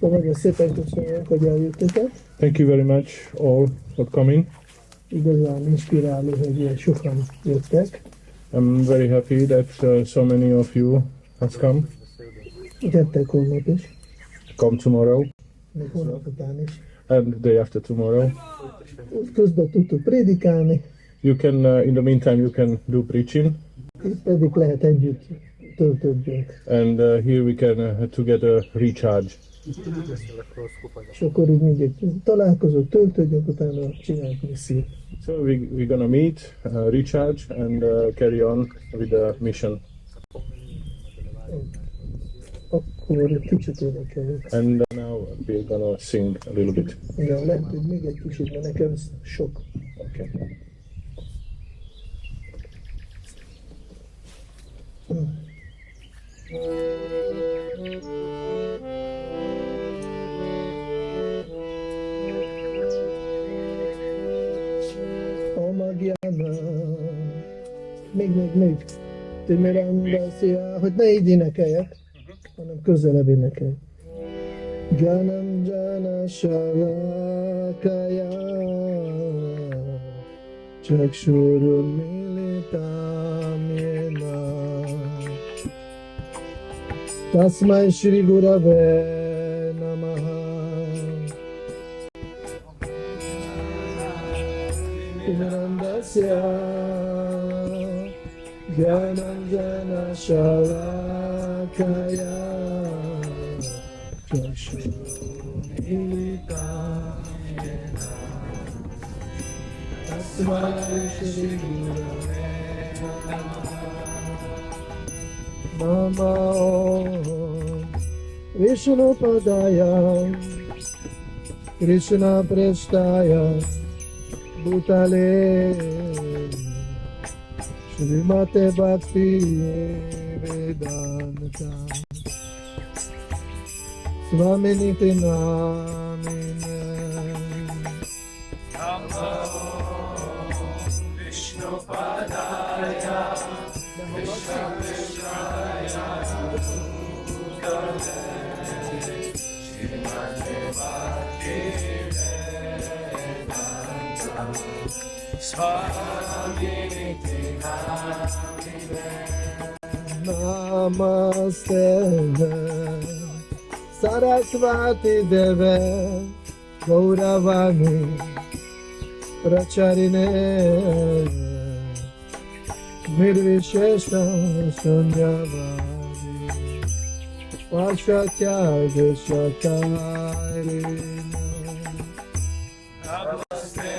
Akkor nagyon szépen köszönjük, hogy eljöttetek. Thank you very much all for coming. Igazán inspiráló, hogy ilyen sokan jöttek. I'm very happy that so many of you has come. Jöttek holnap is, Come tomorrow még holnap után is. and day after tomorrow. Úgy közben tudtuk prédikálni, You can, in the meantime, you can do preaching, itt pedig lehet együtt töltődjünk. and here we can together recharge. És akkor így mindig találkozunk, töltődjünk, utána csináljuk missziót. So we're gonna meet, recharge, and carry on with the mission. Akkor egy kicsit énekeljük. And now we're gonna sing a little bit. Igen, lehet, hogy még egy kicsit, mert nekem ez sok. Okay. A Magyana, még. Timirandasya, hogy ne így énekeljek, hanem közelebb énekelj. Gyanam jana shalakaya Chakshuru militam yena Tasmai Shri Gurave Namaha Timirandasya Gyananjana Shalakaya Chakshurumilitam Yena Tasmai Shri Gurave Namo Vishnupadaya Krishna Prestaya Bhutale Srimate Bhakti Vedanta Swaminiti Namine Namo Vishnupadaya Krishna Prestaya Bhutale Srimate Bhakti Vedanta Swaminiti Namaste Sarasvati Deve Gauravani Pracharine Nirvishesha Sunyavadi Pashatya Deshatarine Namaste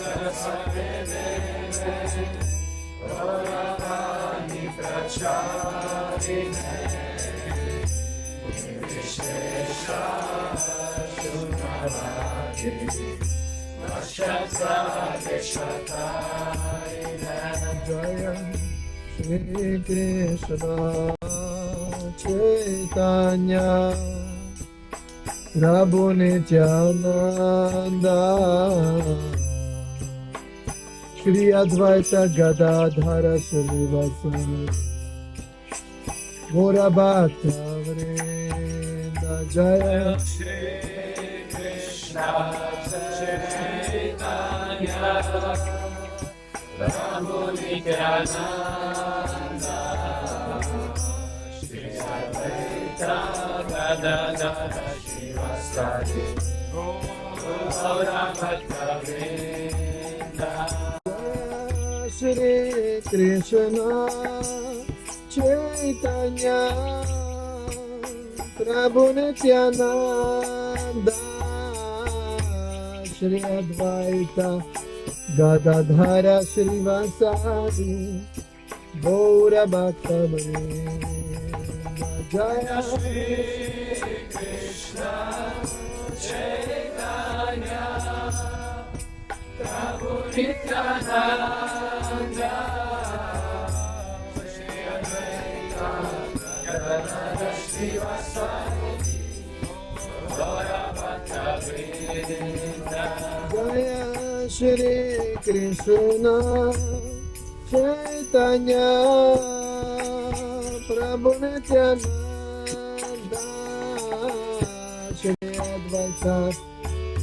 Sarasvati Deve Gauravani Pracharine Nirvishesha Sunyavadi Pashatya Deshatarine Jaya Shri Krishna Chaitanya Prabhu Nityananda Shri Advaita Gadadhara Srivasana Gaura Bhakta Vrinda Jaya Shri Krishna Chaitanya Prabhu Nityananda Shri Advaita Gadadhara Srivasadi Gaura Bhakta Vrinda Shri Krishna Chaitanya Prabhu Nityananda Shri Advaita Gadadhara Srivasadi Gaura Bhakta Vrinda Jaya Shri Krishna Chaitanya Prabhu Nityananda Shri Advaita Gadadhara Srivasadi Gaura Bhakta Vrinda Jaya Shri Krishna Chaitanya Prabhu Nityananda Shri Advaita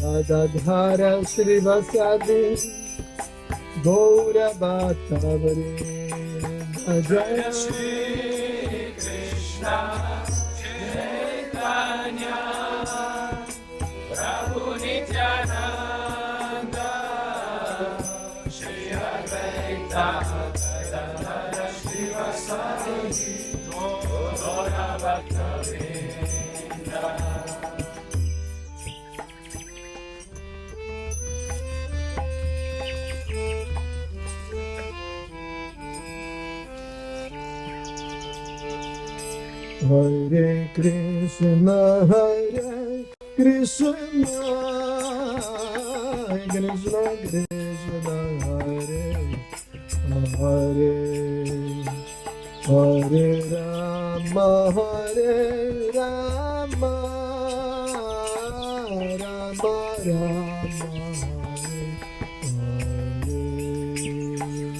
Radhadhara Srivasadi Gaura Bhaktavare Jaya Shri Krishna Chaitanya Prabhu Nityananda Shri Advaita Gadadhara Srivasadi Gaura Bhaktavare Hare Krishna, Hare Krishna, Krishna Krishna, Hare Hare, Hare Rama, Hare Rama, Rama Rama,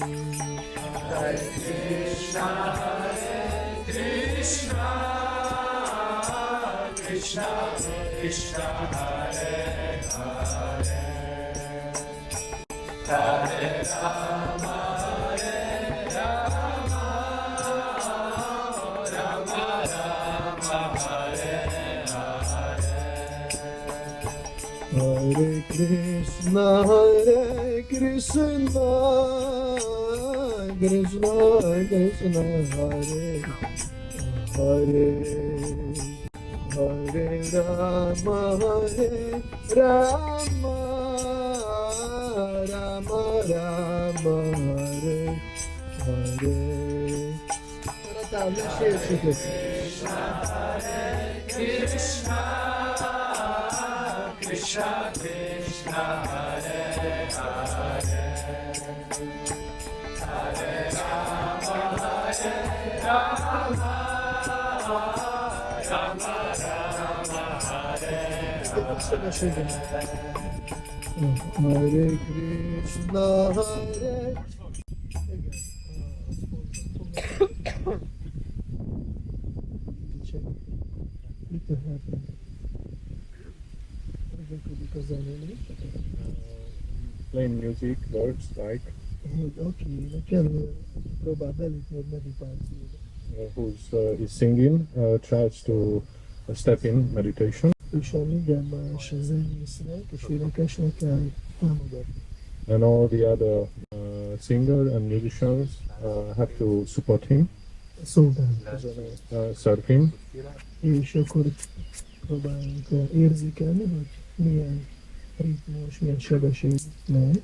Hare Krishna, Krishna, Krishna, Krishna, Hare Hare, Hare Rama, Hare Rama, Rama Rama, Hare Hare. Hare Krishna, Hare Krishna, Krishna Krishna, Hare Hare, Hare Rama, Hare Rama, Rama Rama, Hare Hare. Krishna, Hare Krishna, Krishna Krishna, Hare Hare, Hare Rama, Hare Rama, Rama Rama, Hare Hare. Hare Krishna, Hare Playing music works like Akinek próbál belépni a meditációba. is singing tries to step in meditation, És a minden más zenésznek és énekesnek kell támogatni. and all the other singer and musicians have to support him, Szolgálni serve him, és akkor próbálunk érzékelni, hogy milyen ritmus, milyen sebesség megy.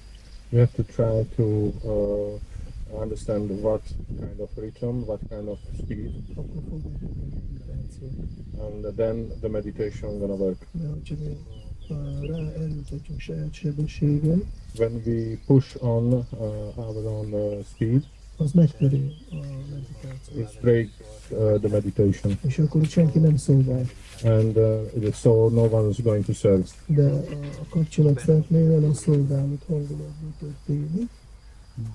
we have to try to understand what kind of rhythm, what kind of speed, Akkor fogunk tudni meditációt. and then the meditation gonna work. De ha csak rá erőltetjünk saját sebességen, When we push on our own speed, az megtöri a meditációt. it breaks the meditation, És akkor senki nem szolgál. and so no one is going to serve. De a kapcsolat feltétlenül a szolgálat hangulatban történik.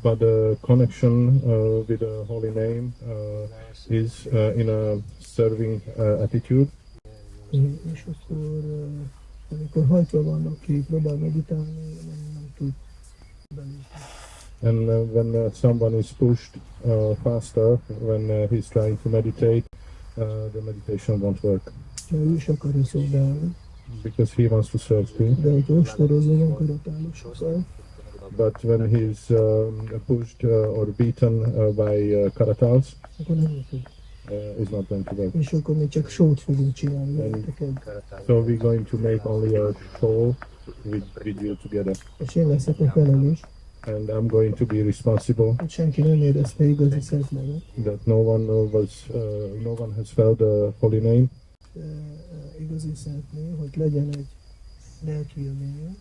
But the connection with the holy name is in a serving attitude. És akkor, amikor hajtva vannak ki, próbál meditálni, nem tud belépni. And when someone is pushed faster, when he's trying to meditate, the meditation won't work Ha ő is akarja szolgálni, because he wants to serve too. de hogyha ostorozó van karatálosokkal, But when he's pushed or beaten by karatals, akkor nem tud. it's not going to work. És akkor mi csak sót fogunk csinálni veleteket. So we're going to make only a show with you together, És én leszek a felelős, and I'm going to be responsible hogy senki nem érezte igazi szentleget. that no one has felt the holy name. Igazi szentnél, hogy legyen egy lelki élményünk,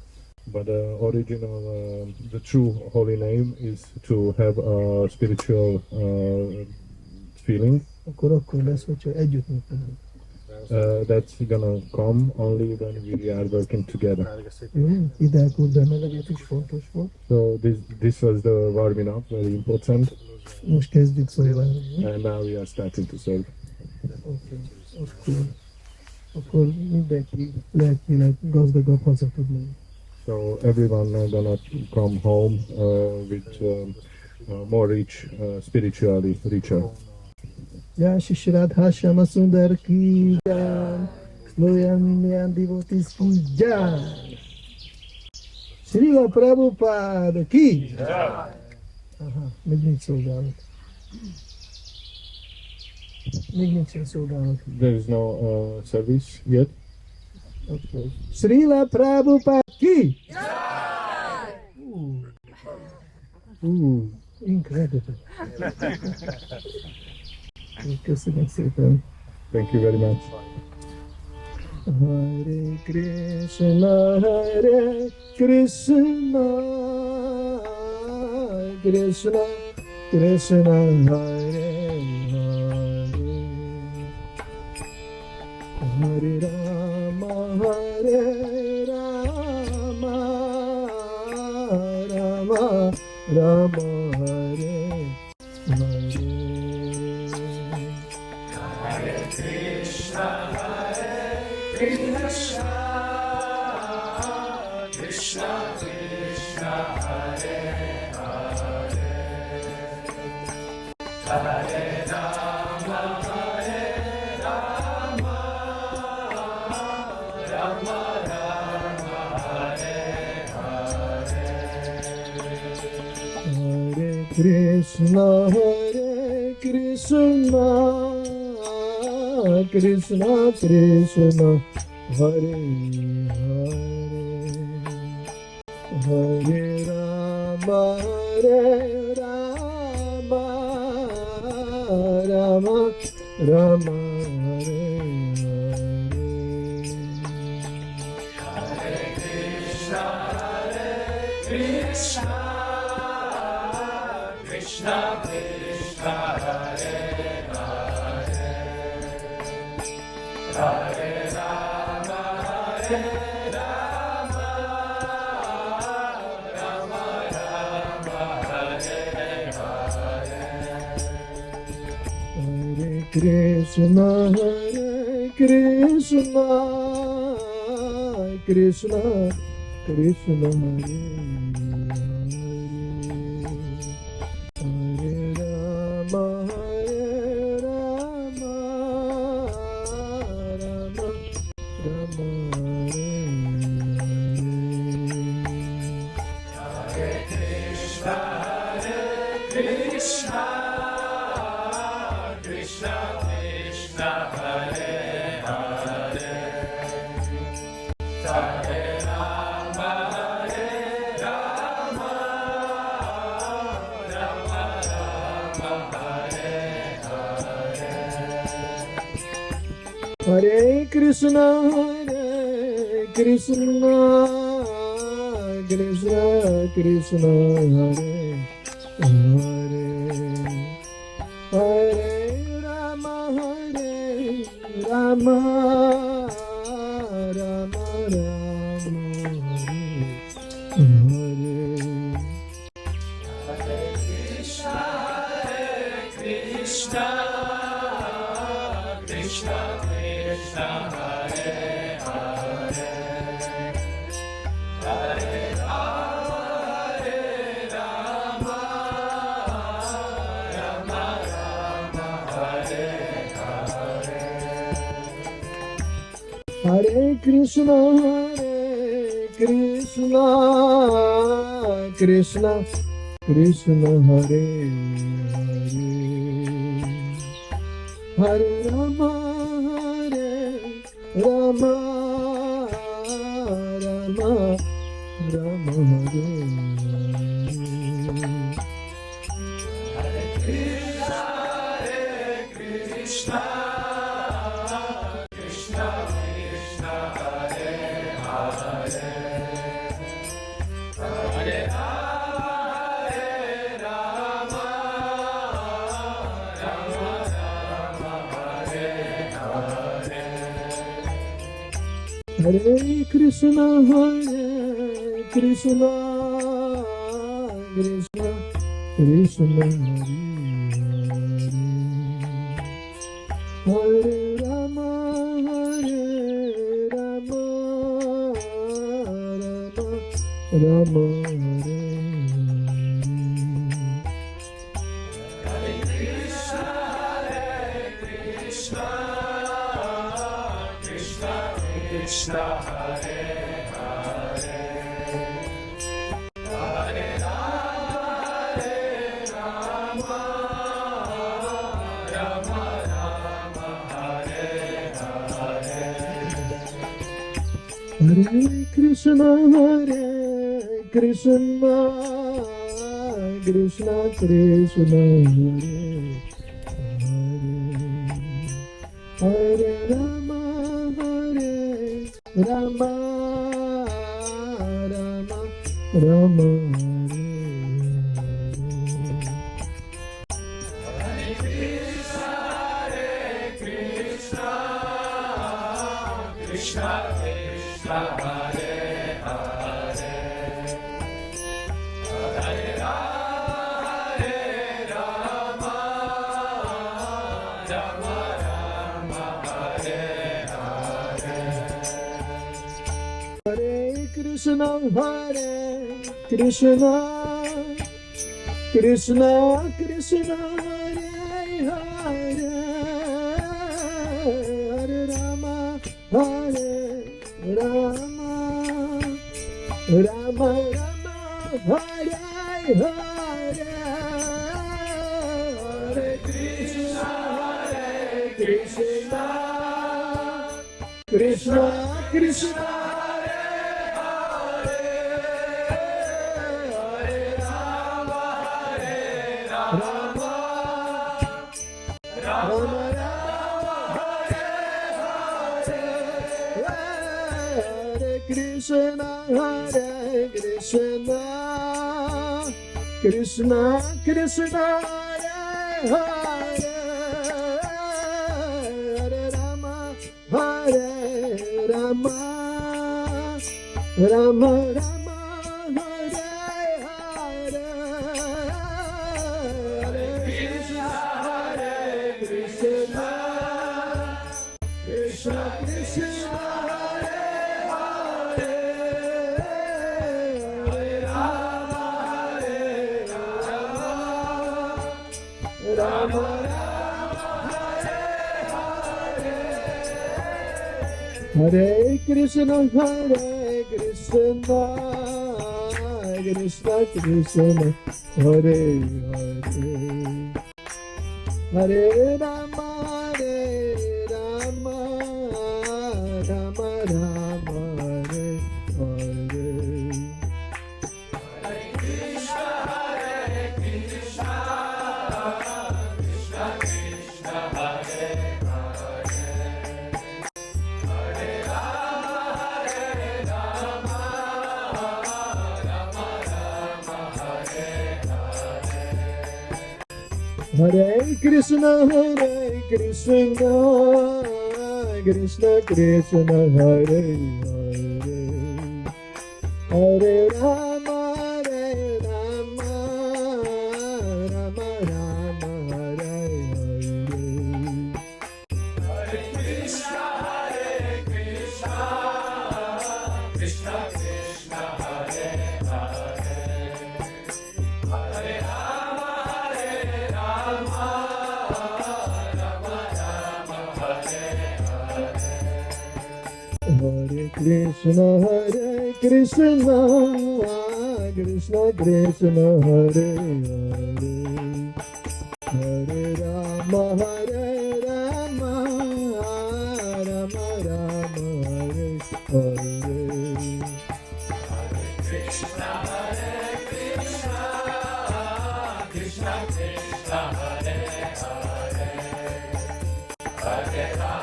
But the true holy name is to have a spiritual feeling. akkor lesz, hogyha együttműködünk. That's gonna come only when we are working together. Jó? Idák úr bemeleget is fontos volt. So this was the warming up, very important, Most kezdjük szolgálni. and now we are starting to serve. Oké. Akkor akkor mindenki lelkileg gazdagabb haza tud menni. So everyone gonna come home with more rich, spiritually richer. Jai Shri Radha Shyama Sundar ki jai, Slovenian devotees ki jai, Srila Prabhupada ki jai. Aha, még nincs szolgálat. Még nincsen szolgálat. There is no service yet. Okay. Srila Prabhupada ki incredible. Köszönöm szépen. Thank you very much. Hare Krishna, Krishna Krishna, Hare Hare Rama, Rama Rama, Hare Hare. Hare Krishna, Krishna Krishna, Hare Hare, Hare Rama, Rama Rama, Hare Hare. Hare Krishna, Krishna Krishna, Hare Hare, Hare Rama, Rama Rama, Hare Hare. Hare Krishna, Krishna Krishna, Hare Hare, Hare Rama, Rama Hare Hare. Hare Krishna, Krishna Krishna, Hare Krishna, Krishna Krishna, Hare Hare, Hare Rama, Rama Rama, Hare Hare Krishna, Krishna Krishna, Hare Hare, Hare Rama, Rama Rama, Hare Hare. Hare Krishna, Krishna Krishna, Hare Hare, Hare Rama, Rama Rama, Hare Hare Krishna, Krishna Krishna, Hare Hare, Hare Rama, Rama Hare Hare. Hare Krishna, Krishna Krishna, Hare Hare, Hare Rama, Rama Hare Krishna, Krishna Krishna, Hare Hare, Hare Rama, Rama Rama, Hare Hare. Hare Krishna, Krishna Krishna, Hare Hare Rama, Rama Rama, Hare Krishna, Krishna Krishna, Hare Hare, Hare Rama, Rama Rama, Hare Hare. Hare Krishna, Krishna Krishna Krishna, Hare Hare, Hare Rama, Rama Rama, Hare Hare, Hare Krishna, Krishna Krishna Krishna, Krishna Krishna, Hare Hare, Hare Rama, Rama Rama, Hare Hare, Hare Krishna, Krishna Krishna Krishna, Hare Krishna, Krishna Krishna, Hare Hare, Hare Rama, Rama Rama, Hare Hare. Hare Krishna, Krishna Krishna, Hare Hare, Hare Rama, Rama Rama, Hare Hare. Hare Krishna, Krishna Krishna, Hare Hare, Hare Rama, Rama Rama, Hare Hare. Hare Krishna, Krishna Krishna, Hare Hare, Hare Rama, Rama Rama, Hare Hare. Hare Krishna, Krishna Krishna, Hare Hare, Hare Rama, Rama Rama, Hare Hare. Krishna, Krishna Krishna, Hare Hare, Hare Rama,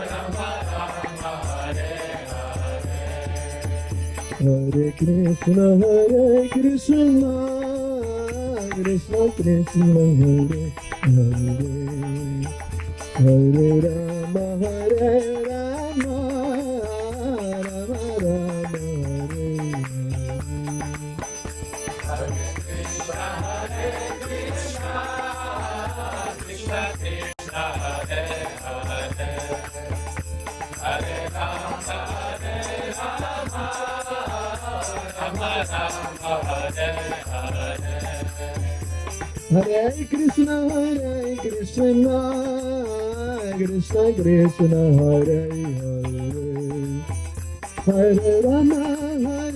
Rama Rama, Hare Hare. Hare Krishna, Krishna Krishna, Hare Hare, Hare Rama, Rama Rama, Hare Hare. Krishna, Krishna Krishna, Hare Hare, Hare Rama, Rama Hare Krishna, Krishna Krishna, Hare Hare, Hare Rama, Rama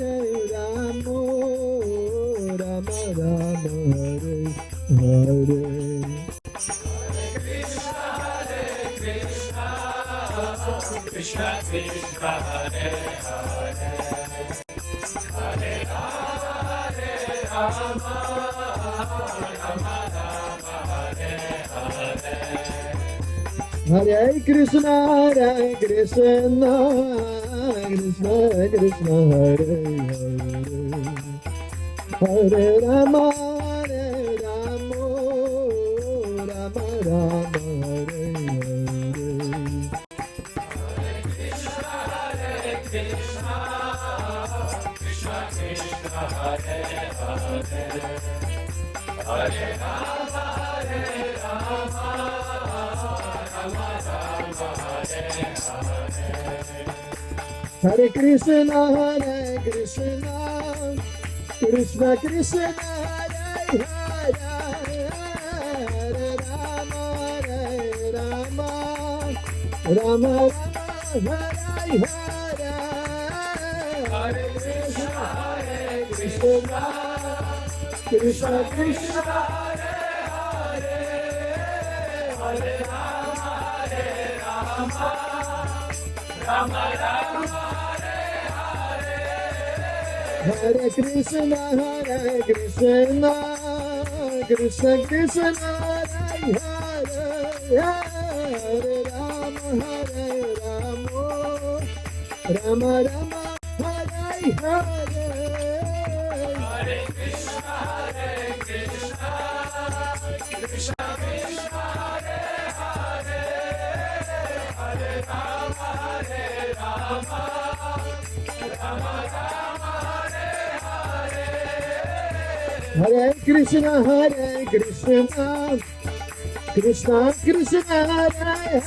Rama, Hare Hare. Krishna Krishna Hare Hare, Hare Rama, Rama Rama, Hare Hare. Hare Krishna, Krishna Krishna, Hare Hare, Hare Rama, Rama Rama, Hare Hare. Krishna Krishna Hare Hare, Hare Rama, Rama Rama, Hare Hare. Hare Krishna, Krishna Krishna, Hare Hare, Hare Rama, Rama Rama, Hare Hare. Hare Krishna, Krishna Krishna, Hare Hare, Hare Rama, Rama Rama, Hare Krishna, Krishna Krishna, Hare Hare, Hare Rama, Rama Rama, Hare Hare. Hare Krishna, Krishna Krishna, Hare Hare, Hare Rama, Rama Rama, Hare Krishna, Krishna Krishna, Hare Hare,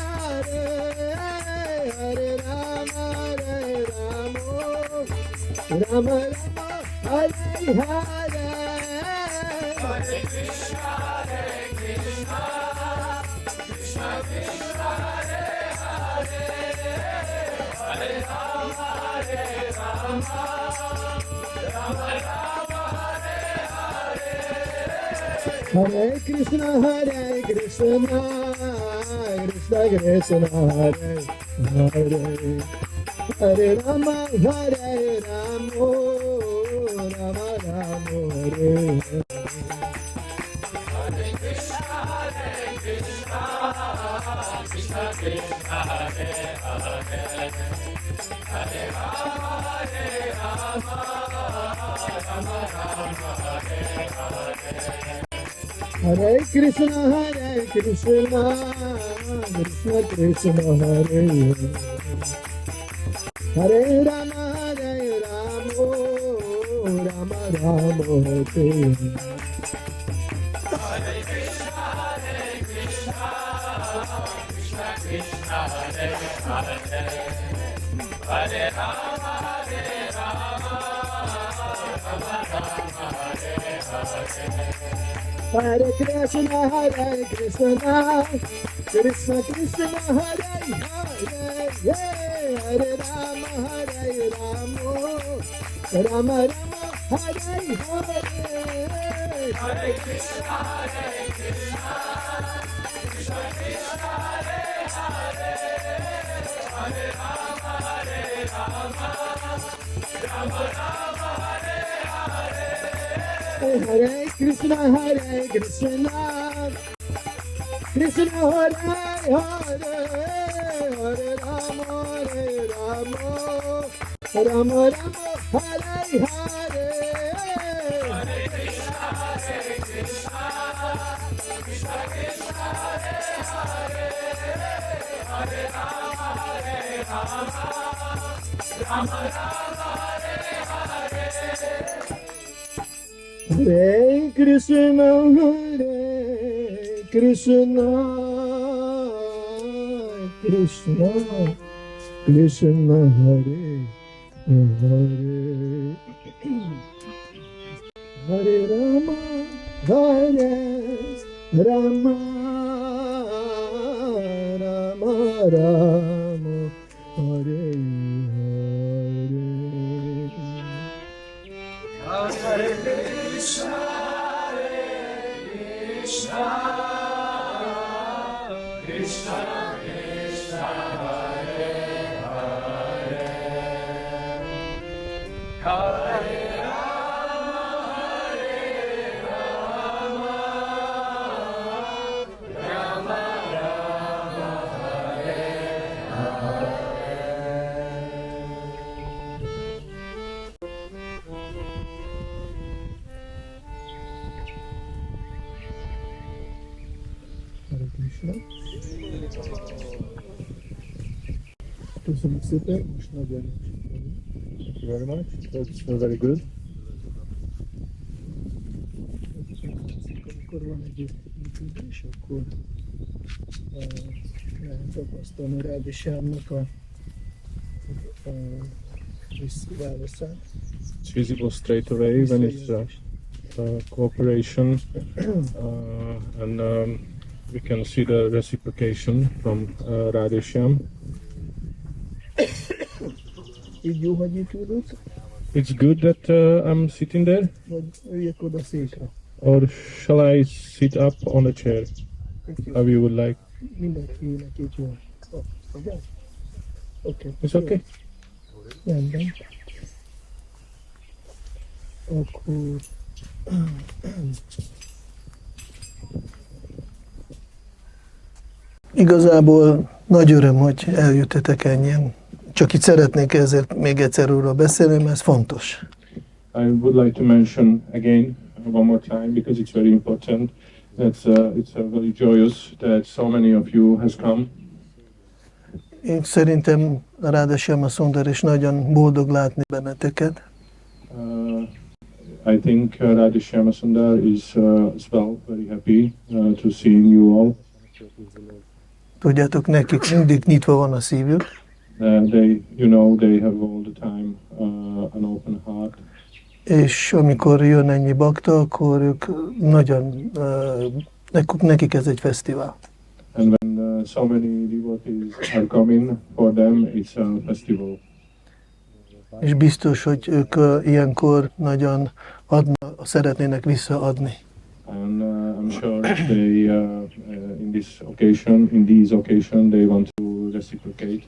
Hare Rama, Rama Rama, Hare Hare. Hare Krishna, Krishna Krishna, Hare Hare, Hare Rama, Rama Rama, Hare Krishna, Krishna Krishna, Hare Hare, Hare Rama, Rama Rama, Hare Hare. Hare Krishna, Krishna Krishna, Hare Hare, Hare Rama, Rama Rama, Hare Hare. Hare Krishna, Krishna Krishna, Hare Hare, Hare Rama, Rama Rama, Hare Hare. Hare Krishna, Krishna Krishna, Hare Hare, Hare Rama, Rama Rama, Hare Hare. Hare Krishna, Krishna Krishna, Hare Hare, Hare Rama, Rama Rama, Hare Hare. Hare Krishna, Krishna Krishna, Hare Hare, Hare Rama, Rama Rama, Hare Hare. Hare Krishna, Krishna Hare Hare, Hare Rama, Rama Rama, Hare Hare. Hare Krishna, Krishna Krishna, Hare Hare, Hare Rama, Rama Rama, Hare Hare. Hare Krishna, Krishna Krishna, Hare Hare Rama, Hare Rama, Rama Rama, Hare Hare. Hare Krishna, Krishna Krishna, Hare Hare, Hare Köszönjük szépen, most nagyon Thank you very much. That's very good. amikor van egy működés, akkor lehet tapasztalni Rádhisyámnak a válaszát. It's visible straight away when it's cooperation, and we can see the reciprocation from Radhishyam. Így jó, hogy itt ülök, It's good that I'm sitting there, vagy üljek oda székre. or shall I sit up on a chair? How you would like. Mindenkinek így jó. Ugye? Oké. It's okay. Rendben. Akkor... Igazából nagy öröm, hogy eljöttetek ennyien. Csak itt szeretnék ezért még egyszer róla beszélni, mert ez fontos. I would like to mention again one more time, because it's very important. It's very joyous that so many of you has come. Én szerintem Radha Shyama Sundar is nagyon boldog látni benneteket. I think Radha Shyama Sundar is as well very happy to seeing you all. Tudjátok, nekik mindig nyitva van a szívük, They have all the time an open heart. és amikor jön ennyi bakta, akkor ők nagyon, nekik ez egy fesztivál. And when so many devotees are coming, for them it's a festival. És biztos, hogy ők ilyenkor nagyon szeretnének visszaadni. And I'm sure they, in these occasion, they want to reciprocate.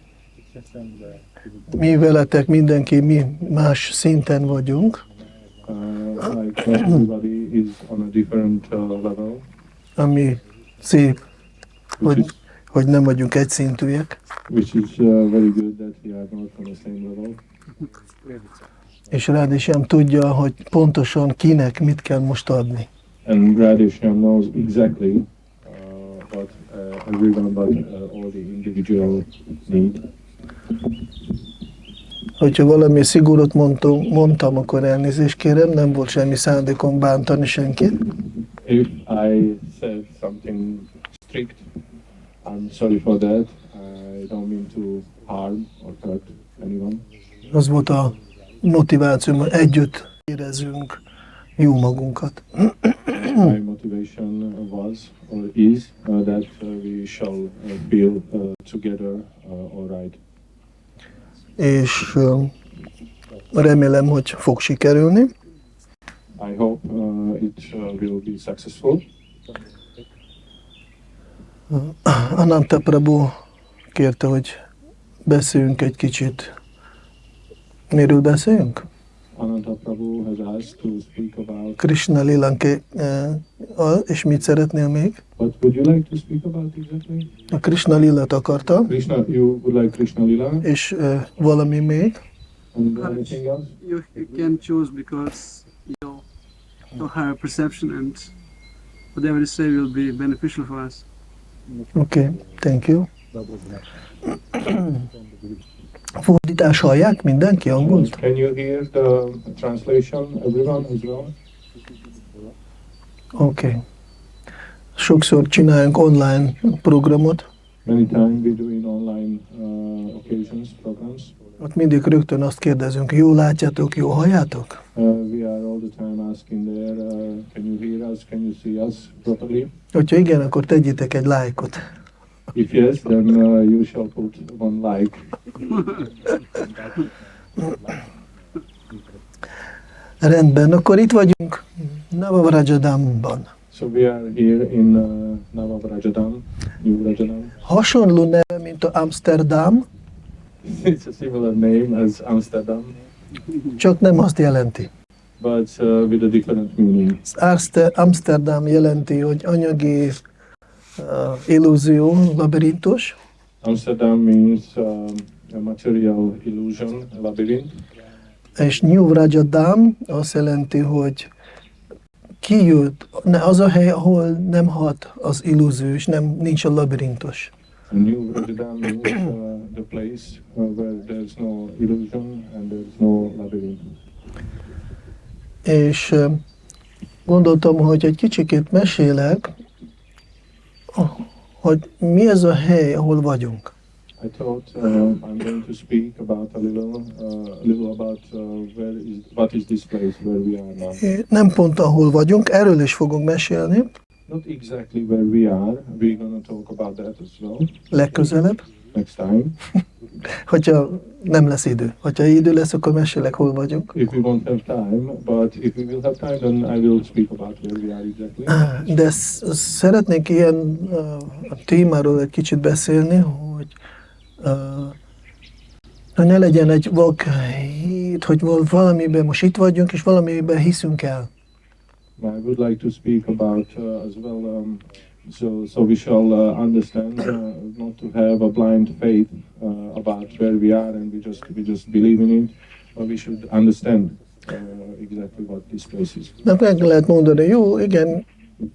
Mi veletek mindenki, mi más szinten vagyunk, Like everybody is on a different level, ami szép, hogy nem vagyunk egyszintűek, which is very good that we are not on the same level. és Radhishyam tudja, hogy pontosan kinek mit kell most adni. And Radhishyam knows exactly what everyone but all the individual need. Hogyha valami szigorút mondtam, akkor elnézést kérem, nem volt semmi szándékom bántani senkit. If I said something strict, I'm sorry for that. I don't mean to harm or hurt anyone. Az volt a motivációm, hogy együtt érezzünk jó magunkat. My motivation was or is that we shall feel together all right. És remélem, hogy fog sikerülni. I hope it will be successful. Ananta Prabhu kérte, hogy beszéljünk egy kicsit. Miről beszéljünk? Ananta Prabhu has asked to speak about. Krishna Lilánké, és mit szeretnél még? What would you like to speak about exactly? A Krishna Lilát akarta, Krishna, you would like Krishna Lila? és valami még. And anything else? You can choose because you higher perception and whatever you say will be beneficial for us. Okay, thank you. Fordítás hallják mindenki angolt? Can you hear the translation, everyone as well? Okay. Sokszor csináljunk online programot, Many times we do in online occasions, programs. Ott mindig rögtön azt kérdezünk, jól látjátok, jól halljátok? We are all the time asking there, can you hear us, can you see us properly? Hogyha igen, akkor tegyétek egy lájkot. If yes, then you shall put one like. Rendben, akkor itt vagyunk Navavrajadamban. So we are here in Navavrajadam, New Rajadam. Hasonló neve, mint a Amsterdam, It's a similar name as Amsterdam, csak nem azt jelenti. but with a different meaning. Az Amsterdam jelenti, hogy anyagi illúzió, labirintus, Amsterdam means a material illusion, a labyrinth. és New Rajadam azt jelenti, hogy kijött, az a hely, ahol nem hat az illúzió, és nincs a labirintus. And New Rajadam means the place where there's no illusion and there's no labyrinth. És gondoltam, hogy egy kicsikét mesélek, hogy mi ez a hely, ahol vagyunk. I thought I'm going to speak about a little about what is this place where we are now. Nem pont ahol vagyunk, erről is fogunk mesélni Not exactly where we are. We're going to talk about that as well legközelebb, next time. hogyha nem lesz idő. Hogyha idő lesz, akkor mesélek, hol vagyunk. If we won't have time, but if we will have time, then I will speak about where we are exactly. De szeretnék ilyen témáról egy kicsit beszélni, hogy ne legyen egy vak hit, hogy valamiben most itt vagyunk, és valamiben hiszünk el. I would like to speak about as well, so we shall understand not to have a blind faith about where we are, and we just believe in it, but we should understand exactly what this place is. Meg lehet mondani, jó, igen,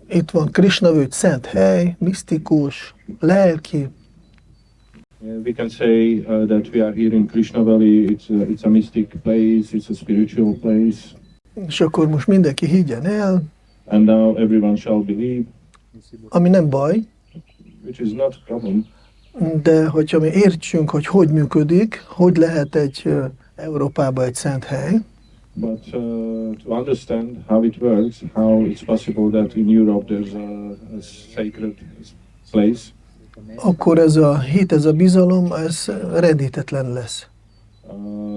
itt van Kṛṣna-Völgy, szent hely, misztikus, lelki. We can say that we are here in Kṛṣna-Valley. It's a mystic place. It's a spiritual place. És akkor most mindenki higgyen el, And now everyone shall believe, ami nem baj, which is not a problem. de hogyha mi értsünk, hogy működik, hogy lehet egy Európában egy szent hely, But to understand how it works, how it's possible that in Europe there's a sacred place, akkor ez a hit, ez a bizalom, ez rendítetlen lesz.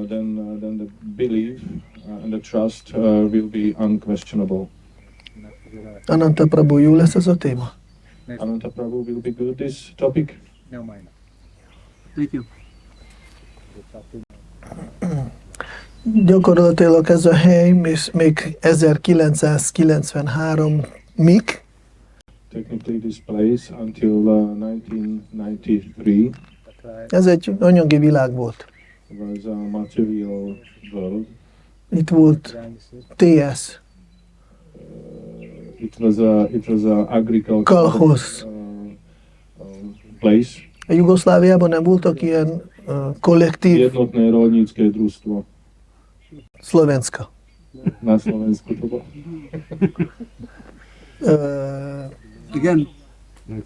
then the belief and the trust will be unquestionable. Ananta Prabhu, jó lesz ez a téma? Ananta Prabhu, will be good this topic? Thank you. Gyakorlatilag ez a hely még 1993-ig, Technically this place until 1993 ez egy anyagi világ volt. was a material world. Itt volt TS, It was a agricultural Kalhoz. Place. A Jugoszláviában nem voltak ilyen kollektív, Jednotné rolnícke družstvo szlovenska. na Slovensku to bolo. Again,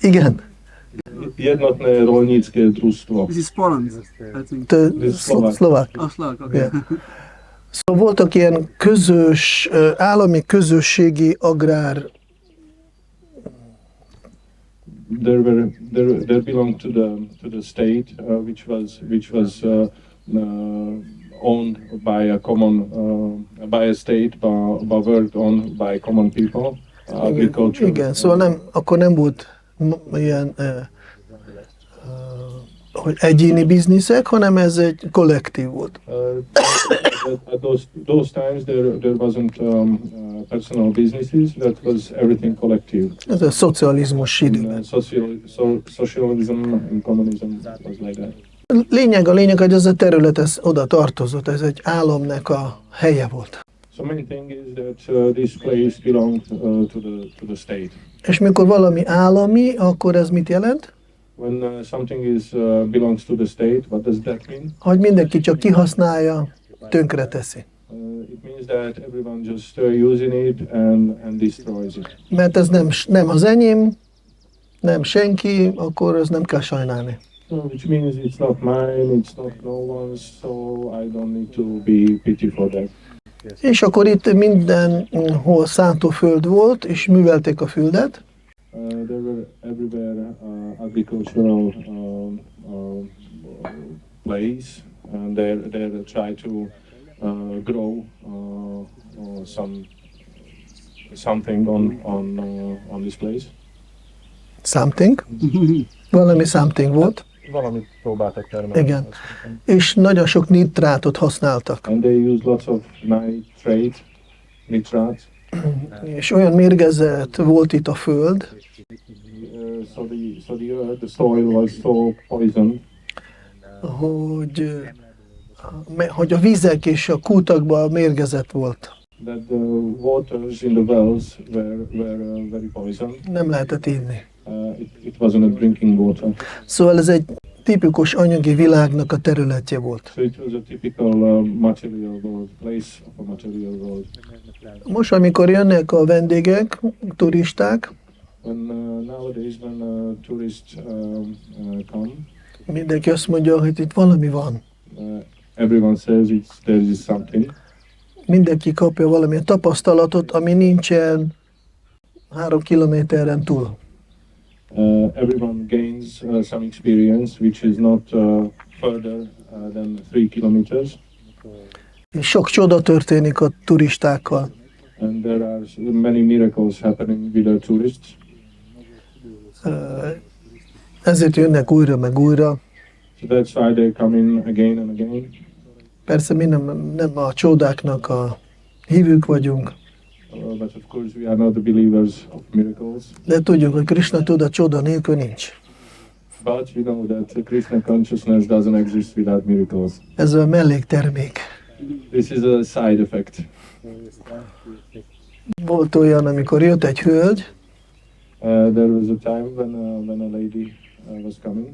Igen, Jednotné rolnícke družstvo. this is Poland, I think. szlovák. Oh, Slovak, okay. Yeah. Szóval voltak ilyen közös, állami közösségi agrár, There belonged to the state which was owned by a common by a state but worked on by common people, agriculture. igen, szóval akkor nem volt ilyen hogy egyéni bizniszek, hanem ez egy kollektív volt. At those times there wasn't personal businesses. That was everything collective. Ez a szocializmus időben. Socialism and communism was like that. Lényeg, hogy ez a terület ez oda tartozott, ez egy államnak a helye volt. So main thing is that this place belonged to the state. És mikor valami állami, akkor ez mit jelent? When something belongs to the state, what does that mean? Hogy mindenki csak kihasználja, tönkre teszi. It means that everyone just using it and destroys it. Mert ez nem az enyém, nem senki, akkor ez nem kell sajnálni. which means it's not mine, it's not no one's, so I don't need to be pity for that. És akkor itt mindenhol szántóföld volt, és művelték a földet. There were everywhere agricultural place, and they try to grow something on this place. Something. Valami something volt. Valamit próbáltak termelni. Igen. És nagyon sok nitrátot használtak. And they use lots of nitrate. És olyan mérgezett volt itt a föld, So the earth, the soil was so poisoned hogy a vizek és a kútakban mérgezett volt. that the waters in the wells were very poisoned. Nem lehetett inni. It wasn't a drinking water. Szóval ez egy tipikus anyagi világnak a területje volt. So it was a typical material world, place of a material world. Most, amikor jönnek a vendégek, turisták, Nowadays when tourists come, mindenki azt mondja, hogy itt valami van. everyone says there is something. Mindenki kapja valamilyen tapasztalatot, ami nincsen 3 kilométeren túl. Everyone gains some experience which is not further than 3 kilometers. És sok csoda történik a turistákkal. And there are many miracles happening with the tourists. Ezért jönnek újra meg újra. So that's why they come in again and again. Persze mi nem a csodáknak a hívők vagyunk, But of course we are not the believers of miracles. de tudjuk, hogy Krishna tudat csoda nélkül nincs. But we know that Krishna consciousness doesn't exist without miracles. Ez a melléktermék. This is a side effect. Volt olyan, amikor jött egy hölgy, There was a time when a lady was coming.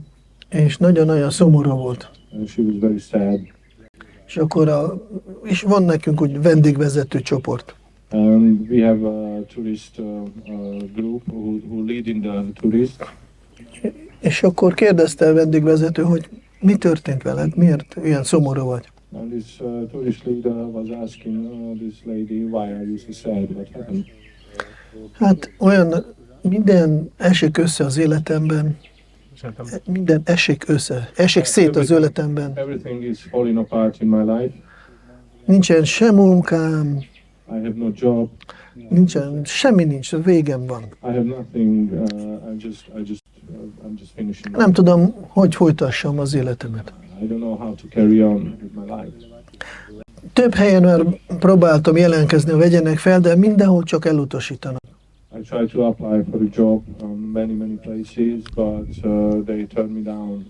és nagyon-nagyon szomorú volt. She was very sad. És akkor és van nekünk úgy vendégvezető csoport. We have a tourist group who lead in the tourists. És akkor kérdezte a vendégvezető, hogy mi történt veled, miért ilyen szomorú vagy? And this tourist leader was asking this lady, why are you so sad? What happened? Hát olyan, minden esik össze az életemben, minden esik össze, esik szét az életemben. Everything is falling apart in my life. Nincsen sem munkám, I have no job. nincsen, semmi nincs, végem van. I have nothing. I'm just finishing. Nem tudom, hogy folytassam az életemet. I don't know how to carry on with my life. Több helyen már próbáltam jelentkezni, hogy vegyenek fel, de mindenhol csak elutasítanak. I try to apply for a job on many places, but they turn me down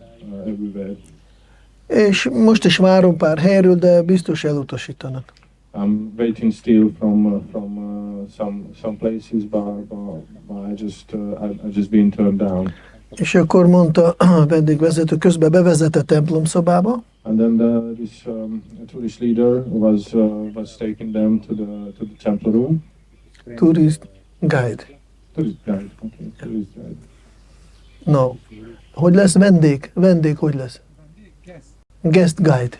everywhere. És most is várom pár helyről, de biztos elutasítanak. I'm waiting still from some places, but I just been turned down. És akkor mondta a vendégvezető, közben bevezet a templomszobába, And then this tourist leader was taking them to the temple room. tourist guide. Tourist guide, okay, tourist guide. No. Hogy lesz vendég? Vendég hogy lesz? Guest guide.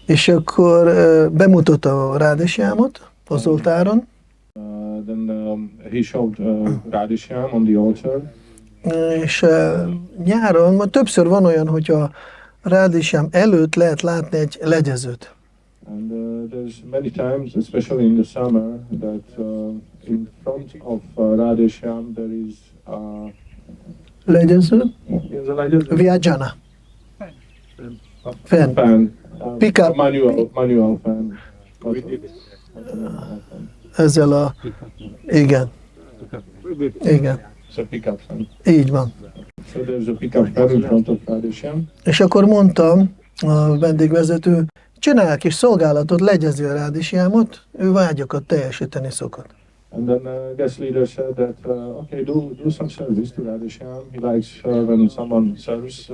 És akkor bemutatta a Rádesjámot az oltáron, Then he showed Radhishyam on the altar. és nyáron, ma többször van olyan, hogy a Rádesjám előtt lehet látni egy legyezőt. And there's many times, especially in the summer, that in front of Radhishyam there is Legyező? a Viajana. Fenn. fan, Pickup. manual fan. Ezzel a... Igen. Igen. It's a pickup fan. Így van. So there's a pickup fan in front of Radhishyam. És akkor mondtam a vendégvezető, csinálj kis szolgálatot, legyezi a Rádesjámot, ő vágyakat teljesíteni szokott. And then guest leader said that, okay, do some service to Radhishyam. He likes when someone serves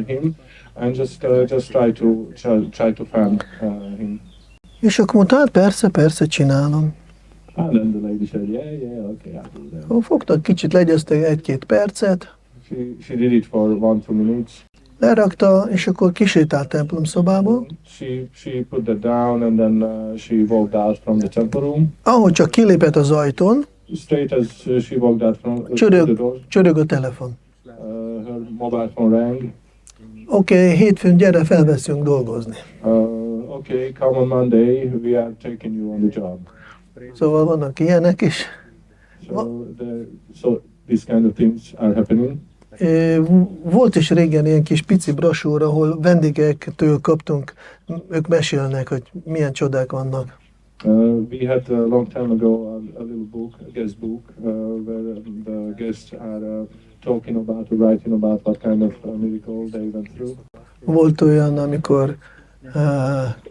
him, and just try to fan him. És akkor mondta, hát persze, csinálom. And then the lady said, yeah, okay, I'll do that. Fogtak kicsit, legyeztek 1-2 percet, She did it for 1-2 minutes. Lerakta, és akkor kisétált templom szobából. She put that down and then she walked out from the temple room. Ahogy csak kilépett az ajtón, Straight as she walked out from the door, csörög a telefon. her mobile phone rang. Oké, hétfőn gyere, felveszünk dolgozni. Okay, come on Monday, we are taking you on the job. Szóval vannak ilyenek is. So these kind of things are happening. Volt is régen ilyen kis pici brosúr, ahol vendégektől kaptunk, ők mesélnek, hogy milyen csodák vannak. We had a long time ago a little book, a guest book, where the guests are talking about or writing about what kind of miracle they went through. Volt olyan, amikor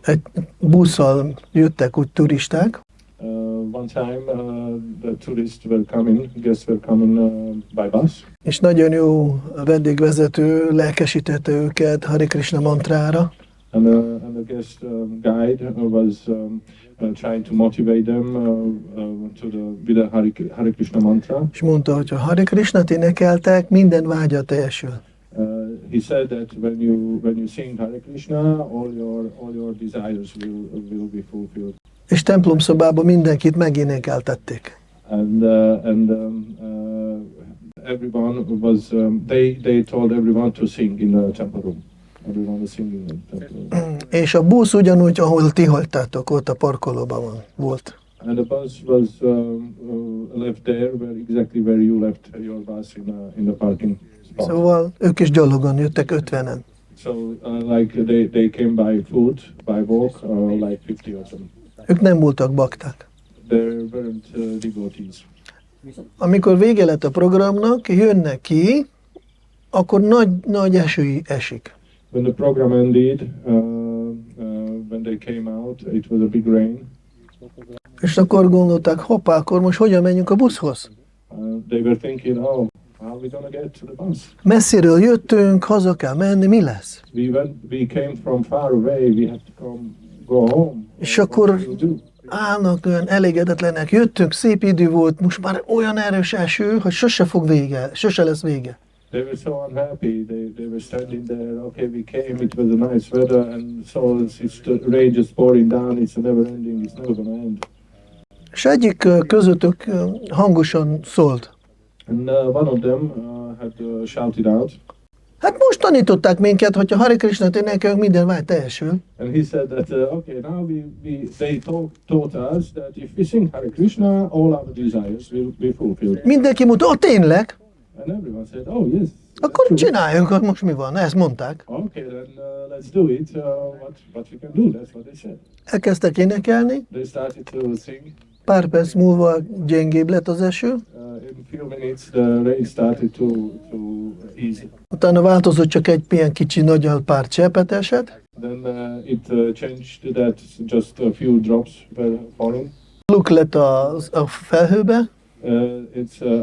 egy busszal jöttek úgy turisták, One time the tourists were coming, guests were coming by bus. és nagyon jó vendégvezető lelkesítette őket Hare Krishna mantrára. And the guest guide was trying to motivate them with the Hare Krishna mantra. És mondta, hogy ha Hare Krishnát énekeltek, minden vágya teljesül. He said that when you sing Hare Krishna, all your desires will be fulfilled. És templomszobában mindenkit megénekeltették. And everyone was they told everyone to sing in the temple room. Everyone was singing in the temple room. És a busz ugyanúgy, ahol ti hagytátok, ott a parkolóban volt. And the bus was left there, exactly where you left your bus in the parking spot. Szóval ők is gyalogon jöttek 50-en. So like they came by foot, by walk, like 50 of them. Ők nem voltak bakták. There weren't devotees. Amikor vége lett a programnak, jönnek ki, akkor nagy eső esik. When the program ended, when they came out, it was a big rain. És akkor gondolták, hoppá, akkor most hogyan menjünk a buszhoz? They were thinking, oh, how are we gonna get to the bus? Messziről jöttünk, haza kell menni, mi lesz? We came from far away. We have to go home. És What akkor will we do? állnak olyan elégedetlenek, jöttünk, szép idő volt, most már olyan erős eső, hogy sose lesz vége. They were so unhappy. They were standing there. Okay, we came. It was a nice weather, and so it's the rain just pouring down. It's never ending. It's never gonna end. És egyik közöttük hangosan szólt. And one of them had shouted out, Hát most tanították minket, hogyha Hare Krishnát énekelünk, minden vágy teljesül. and he said that okay, now they taught us that if we sing Hare Krishna, all our desires will be fulfilled. Mindenki mondta, tényleg? And everyone said, oh yes. that's Akkor true. csináljuk, most mi van? Ezt mondták. Okay, then let's do it. What we can do? That's what they said. Elkezdtek énekelni, They started to sing. pár perc múlva gyengébb lett az eső, In a few minutes, the rain started to ease. utána változott, csak egy ilyen kicsi nagyal pár cseppet esett. Then it changed that just a few drops were falling. Luk lett a felhőbe,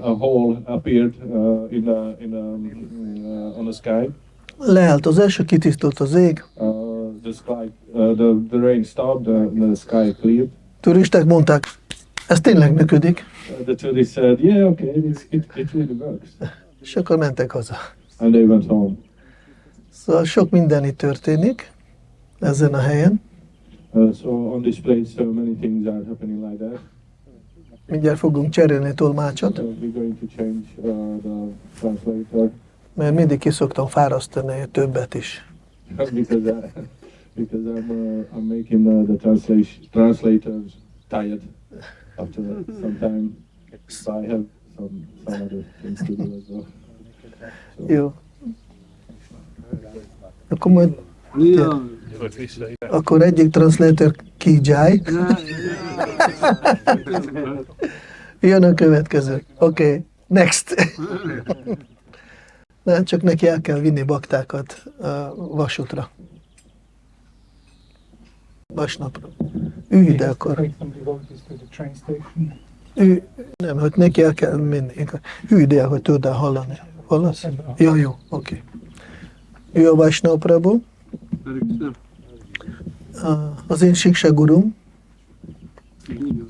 A hole appeared on the sky. leállt az eső, kitisztult az ég. The sky, the rain stopped. The sky cleared. Turisták mondták, ez tényleg működik, The tourists said, "Yeah, okay, it really works," és akkor mentek haza. and they went home. Szóval sok minden itt történik ezen a helyen. So on this place, so many things are happening like that. Mindjárt fogunk cserélni tolmácsot, So we're going to change the translator mert mindig ki szoktam fárasztani többet is. because I'm making the translators tired after some time. So I have some other things to do as well. So, Jó. Akkor majd Yeah. akkor egyik translator kijaj, jön a következő. Oké, next. Nem, csak neki el kell vinni baktákat vasútra. Vasnapra. Ülj ide akkor. Take some devotees to the train station. Nem, hogy neki el kell menni. Ülj ide, hogy tudod hallani. Hallasz? Jó, oké. Ő a Vaishnava Prabhu. Hare Krishna. Az én Siksha gurum.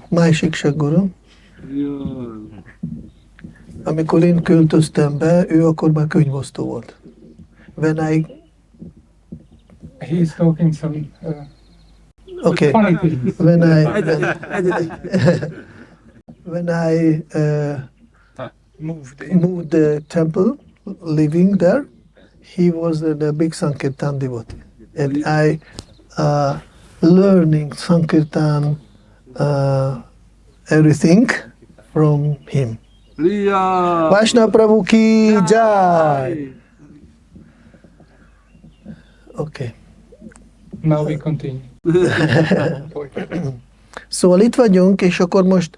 My Siksha gurum. Yeah. Amikor én költöztem be, ő akkor már könyvosztó volt. He's talking some Okay. funny things. When I Moved in. moved the temple, living there, he was the big Sankirtan devotee, and I learning Sankirtan everything from him. Priya! Vaishnava Prabhu ki jai. Okay. Now we continue. Szóval itt vagyunk, és akkor most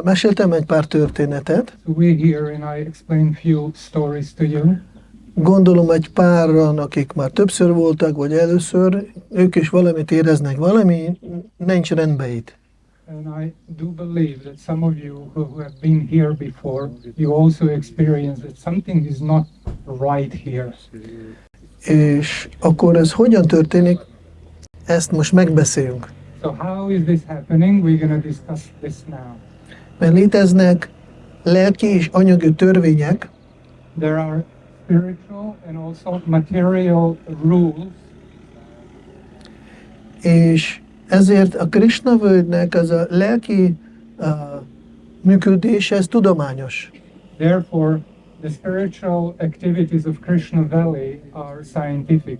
meséltem egy pár történetet. So we're here and I explain few stories to you. Gondolom egy páran, akik már többször voltak, vagy először, ők is valamit éreznek, valami nincs rendben itt. And I do believe that some of you who have been here before, you also experience that something is not right here. És akkor ez hogyan történik? Ezt most megbeszéljünk. So how is this happening? We're going to discuss this now. Mert léteznek lelki és anyagi törvények, There are spiritual and also material rules, és ezért a Kṛṣna-Völgynek ez a lelki működés, ez tudományos. therefore the spiritual activities of Kṛṣna-Valley are scientific.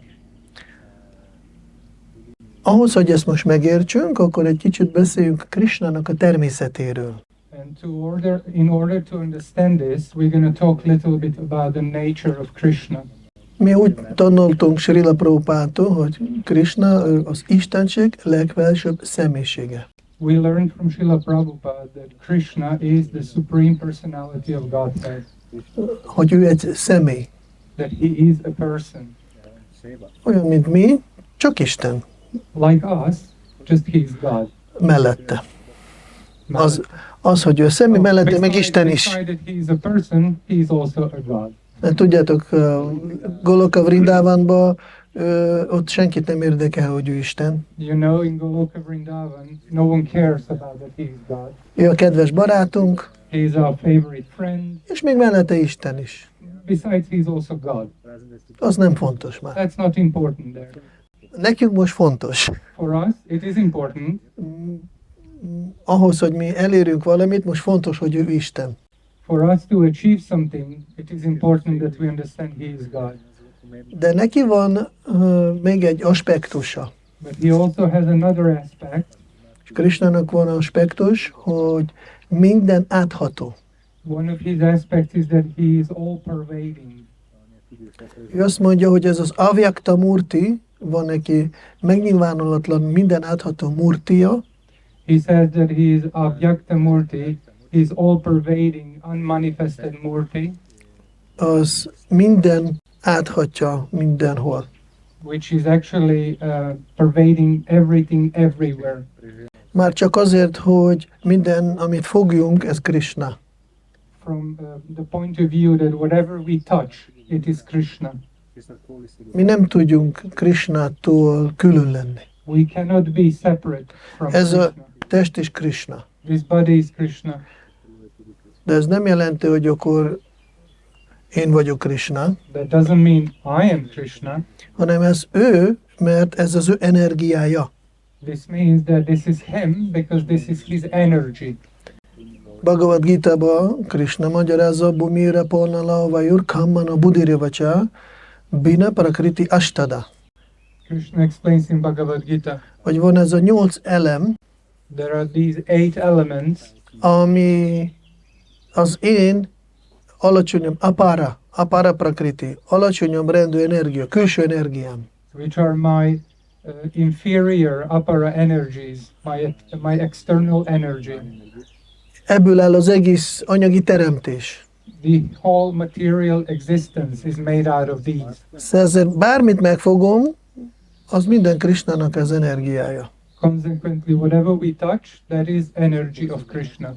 Ahhoz, hogy ezt most megértsünk, akkor egy kicsit beszéljünk Krisnának a természetéről. And in order to understand this, we're going to talk a little bit about the nature of Krishna. Mi úgy tanultunk Srila Prabhupától, hogy Krishna ő az Istenség legfelsőbb személyisége. We learned from Srila Prabhupada that Krishna is the supreme personality of Godhead, Hogy ő egy személy. that he is a person. Olyan, mint mi, csak Isten Like us, just he is God. mellette. Az, hogy ő személy mellette, meg Isten is. Beside that he is a person, he is also a God. Mert tudjátok, Goloka Vrindavanban ott senkit nem érdekel, hogy ő Isten. You know, in Goloka Vrindavan, no one cares about that he is God. Ő a kedves barátunk, He is our favorite friend. és még mellette Isten is. Besides, he is also God. Az nem fontos már. That's not important there. Nekünk most fontos. For us, it is important. Ahhoz, hogy mi elérjünk valamit, most fontos, hogy ő Isten. For us to achieve something, it is important that we understand he is God. De neki van még egy aspektusa. But he also has another aspect. És Krisnának van aspektus, hogy minden átható. One of his aspects is that he is all-pervading. Ő azt mondja, hogy ez az avyakta murti, van neki megnyilvánulatlan minden átható murtia, He says that he is Avyakta Murti, he is all-pervading, unmanifested Murti, az minden áthatja mindenhol. which is actually pervading everything everywhere. Már csak azért, hogy minden, amit fogjunk, ez Krishna. From the point of view that whatever we touch, it is Krishna. Mi nem tudjunk Krishnától külön lenni. We cannot be separate from Ez a Krishna. test is Krishna. This body is Krishna. De ez nem jelenti, hogy akkor én vagyok Krishna, That doesn't mean I am Krishna. hanem ez ő, mert ez az ő energiája. This means that this is him because this is his energy. Bhagavad Gita-ba Krishna magyarázza, Bhumira Polnala Vajur Kammana Buddhirivacsa Bina Prakriti Ashtada. Krishna explains in Bhagavad Gita, Hogy van ez a 8 elem, there are these 8 elements ami az én alacsonyabb, apara prakriti, alacsonyabb rendű energia, külső energiám. which are my inferior apara energies, my external energy. Ebből áll az egész anyagi teremtés. The whole material existence is made out of these. Szóval bármit megfogom, az minden Krishnának az energiája. Consequently, whatever we touch, that is energy of Krishna.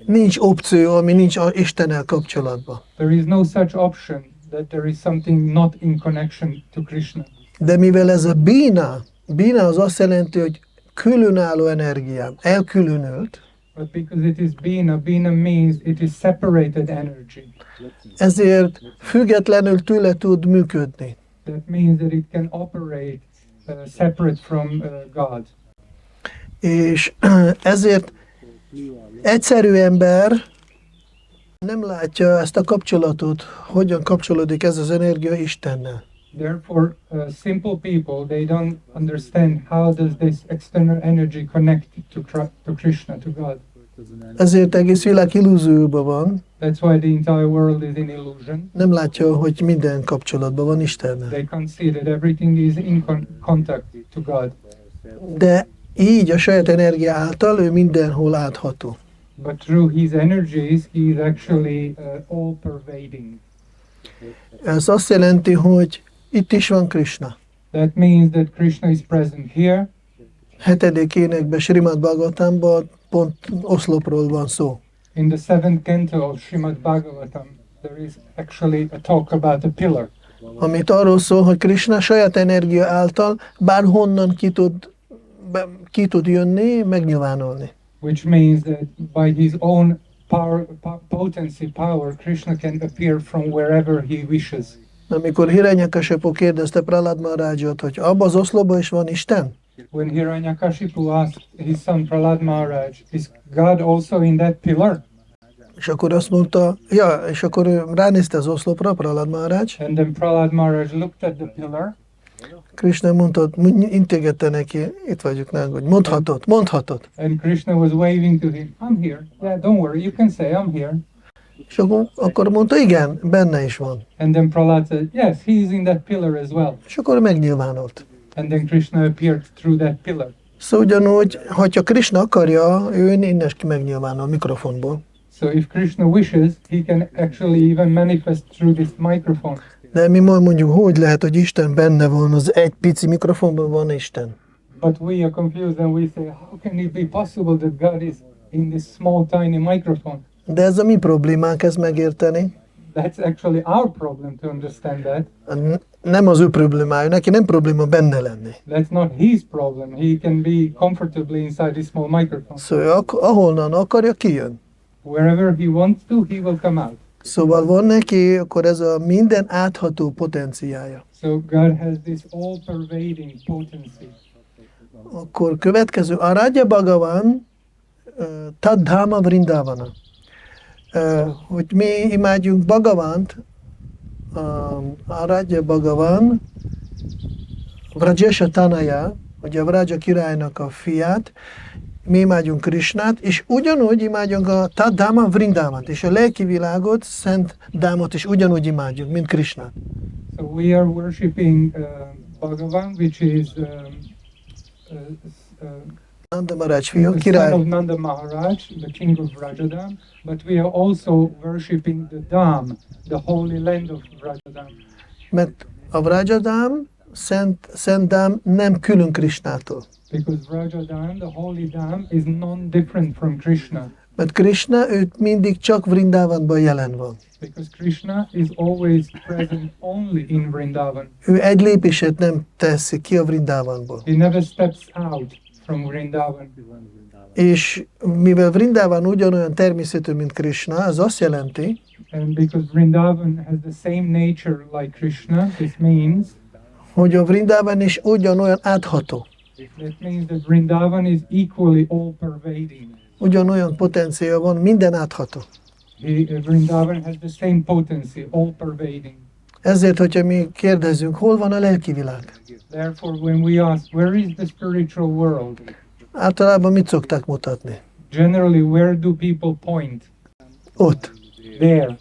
Nincs opció, ami nincs Istennel kapcsolatban. There is no such option that there is something not in connection to Krishna. De mivel ez a bina az azt jelenti, hogy különálló energiám, elkülönült, but because it is bina means it is separated energy. Ezért függetlenül tőle tud működni. That means that it can operate separate from God. És ezért egyszerű ember nem látja ezt a kapcsolatot, hogyan kapcsolódik ez az energia Istennel. Therefore, simple people, they don't understand how does this external energy connect to Krishna, to God. Ezért egész világ illúzióban van, That's why the entire world is in illusion. nem látja, hogy minden kapcsolatban van Istennel. They can't see that everything is in contact to God. De így a saját energia által ő mindenhol átható. But through his energies, he is actually all-pervading. Ez azt jelenti, hogy itt is van Krishna. That means that Krishna is present here. 7. énekben, Srimad-Bhagavatamban pont oszlopról van szó. In the 7th canto of Srimad Bhagavatam, there is actually a talk about a pillar. Amit arról szól, hogy Krishna saját energia által bárhonnan ki tud jönni, megnyilvánulni. Which means that by his own power, Krishna can appear from wherever he wishes. Amikor Hiranyakasipu kérdezte Prahlad Maharajot, hogy abban az oszlopban is van Isten? When Hiranyakashipu asked his son Prahlad Maharaj, is God also in that pillar? És akkor azt mondta, és akkor ő ránézte az oszlopra, Prahlad Maharaj. And then Prahlad Maharaj looked at the pillar. Krishna mondta, integette neki, itt vagyok, nem, hogy mondhatod. And Krishna was waving to him, I'm here. Yeah, don't worry, you can say I'm here. És akkor mondta, igen, benne is van. And then Prahlad said, yes, he is in that pillar as well. És akkor megnyilvánult. And then Krishna appeared through that pillar. Szóval ugyanúgy, hogyha Krishna akarja, ő innen ki megnyilvánul a mikrofonból. So if Krishna wishes, he can actually even manifest through this microphone. De mi majd mondjuk, hogy lehet, hogy Isten benne van, az egy pici mikrofonban van Isten. But we are confused and we say, how can it be possible that God is in this small tiny microphone? De ez a mi problémánk ezt megérteni. That's actually our problem to understand that. Nem az ő problémája, neki nem probléma benne lenni. That's not his problem. He can be comfortably inside this small microphone. Szóval ahonnan akarja, kijön. Wherever he wants to, he will come out. Szóval van neki, akkor ez a minden átható potenciája. So God has this all-pervading potency. Akkor következő, Aradja Bhagavan, Tadhama Vrindavana. Hogy mi imádjunk Bhagavant, Aradja Bhagavan, Vrajesha Tanaya, ugye a Vraja királynak a fiát, mi imádjunk Krishnát, és ugyanúgy imádjunk a Tadhama Vrindavant, és a lelki világot, Szent Dámot is ugyanúgy imádjunk, mint Krishnát. So we are worshipping Bhagavan, which is Nanda Maharaj fia, the király. son of Nanda Maharaj, the king of Vrajadam, but we are also worshipping the Dham, the holy land of Vrajadam. Mert a Vrajadam, Szent Dám nem külön Krishnától. Because Vrajadam, the holy Dham, is non-different from Krishna. Mert Krishna, ő mindig csak Vrindavanban jelen van. Because Krishna is always present only in Vrindavan. Ő egy lépéset nem teszi ki a Vrindavanból. He never steps out from Vrindavan. És mivel Vrindavan ugyanolyan természetű, mint Krishna, az azt jelenti, And because Vrindavan has the same nature like Krishna, this means hogy a Vrindavan is ugyanolyan átható. that means that Vrindavan is equally all-pervading. Ugyanolyan potenciál van, minden átható. Vrindavan has the same potency, all-pervading. Ezért, hogyha mi kérdezünk, hol van a lelki világ? Therefore, when we ask, where is the spiritual world? Általában mit szokták mutatni? Generally, where do people point? Ott. There.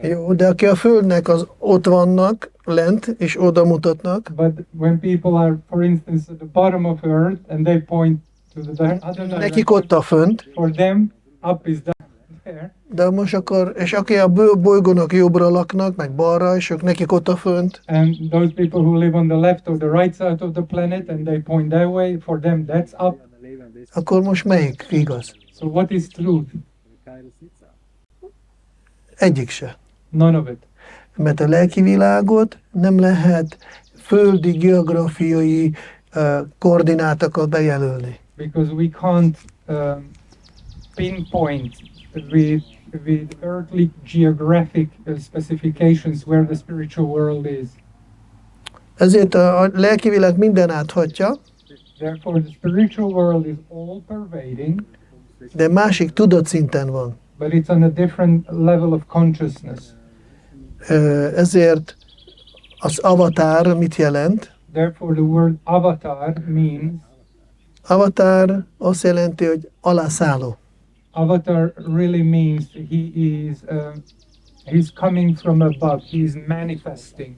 Jó, de aki a Földnek, az ott vannak, lent, és oda mutatnak, But when people are, for instance, at the bottom of Earth and they point to the other nekik ott direction, a fönt, for them, up is down there. de most akkor, és aki a bolygónak jobbra laknak, meg balra, és ők nekik ott a fönt, And those people who live on the left or the right side of the planet and they point that way, for them, that's up. akkor most melyik igaz? So what is truth? Egyik se. None of it. Mert a lelki világot nem lehet földi geográfiai koordinátokat bejelölni. Because we can't pinpoint with earthly geographic specifications where the spiritual world is. Ezért a lelki világ minden áthatja, Therefore, the spiritual world is all pervading, de másik tudatszinten van. but it's on a different level of consciousness. Ezért az avatár mit jelent? Therefore, the word avatar means Avatár azt jelenti, hogy alászálló. avatar really means he's coming from above, he's manifesting.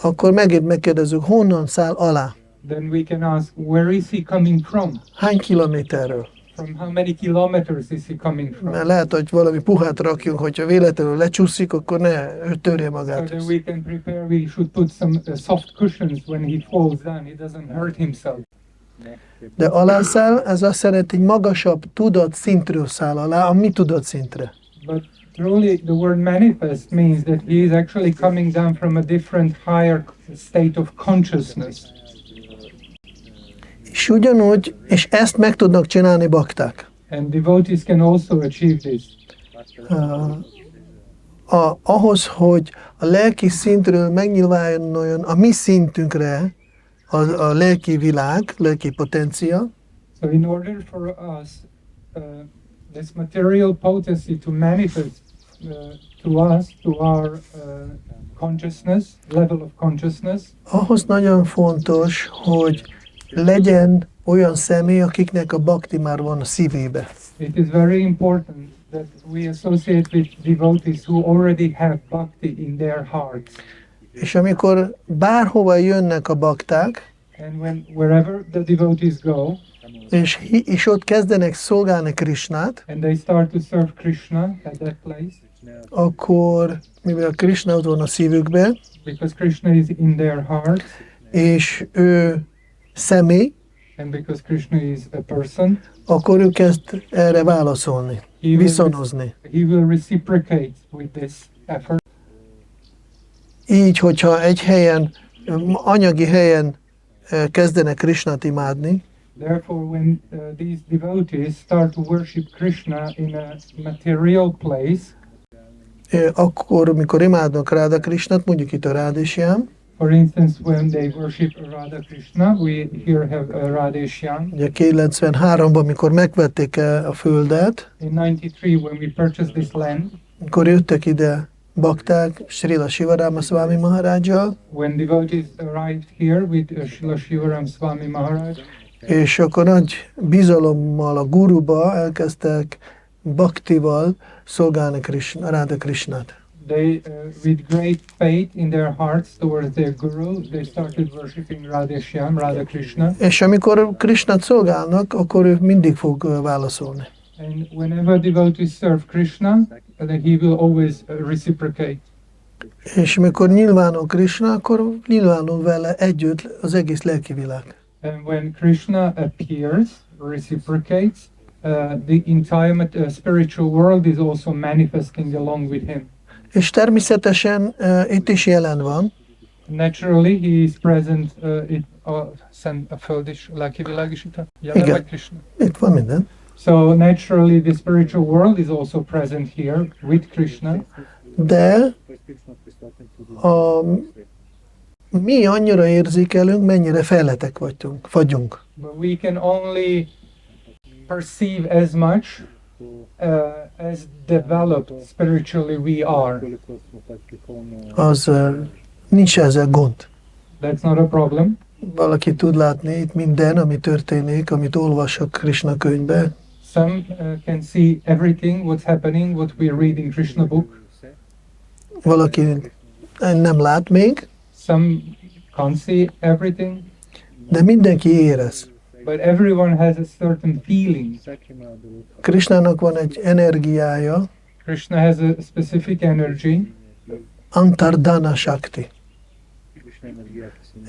Akkor megint megkérdezzük, honnan száll alá? Then we can ask, where is he coming from? Hány kilométerről? From how many kilometers is he coming from? Mert lehet, hogy valami puhát rakjunk, hogyha véletlenül lecsúszik, akkor ne ő törje So magát. that we can prepare, we should put some soft cushions when he falls down, he doesn't hurt himself. De alászáll, ez azt jelenti, hogy magasabb tudatszintről száll alá, a mi tudatszintre. But truly, the word manifest means that he is actually coming down from a different, higher state of consciousness. És ugyanúgy, és ezt meg tudnak csinálni bakták. And devotees can also achieve this. Ahhoz, hogy a lelki szintről megnyilvánuljon a mi szintünkre a lelki világ, lelki potencia, So in order for us, this material potency to manifest to us, to our consciousness, level of consciousness, ahhoz nagyon fontos, hogy legyen olyan személy, akiknek a bhakti már van a szívébe. it is very important that we associate with devotees who already have bhakti in their hearts. És amikor bárhova jönnek a bakták, And wherever the devotees go, és ott kezdenek szolgálni Krisnát, and they start to serve Krishna at that place, akkor, mivel Krishna ott van a szívükben, because Krishna is in their hearts, és ő személy, and because Krishna is a person, akkor ő kezd erre válaszolni, viszonozni. he will reciprocate with this effort. Így, hogyha egy helyen, anyagi helyen kezdenek Krisnát imádni, Therefore, when these devotees start to worship Krishna in a material place, akkor, mikor imádnak Ráda Krisnát, mondjuk itt a Rádésyám, for instance, when they worship Radha Krishna, we here have Radheshyam. ugye 93-ban, mikor megvették a földet, In 93, when we purchased this land, akkor jöttek ide bakták Srila Sivarama Swami Maharajjal, when devotees arrived here with Srila Shivaram Swami Maharaj, és akkor nagy bizalommal a guruba elkezdtek bhaktival szolgálni Ráda Krisnát. they, with great faith in their hearts towards their guru, they started worshipping Radheshyam, Radha Krishna. És amikor Krisnát szolgálnak, akkor ő mindig fog válaszolni. And whenever devotees serve Krishna, then he will always reciprocate. És mikor nyilvánul Krisna, akkor nyilvánul vele együtt az egész lelki világ. And when Krishna appears, reciprocates, the entire spiritual world is also manifesting along with him. És természetesen itt is jelen van, Naturally, he is present a föld is, lelki világ is itt, jelen Igen. vagy Krishna. itt van minden. So naturally, the spiritual world is also present here with Krishna. De mi annyira érzékelünk, mennyire fejletek vagyunk. But we can only perceive as much as developed spiritually we are. Az nincs ezzel gond. That's not a problem. Valaki tud látni itt minden, ami történik, amit olvas a Krishna könyvbe. Some can see everything, what's happening, what we read in Krishna book. Valaki nem lát még, Some can't see everything, de mindenki érez. but everyone has a certain feeling. Krishnának van egy energiája, Krishna has a specific energy. Antardana Shakti.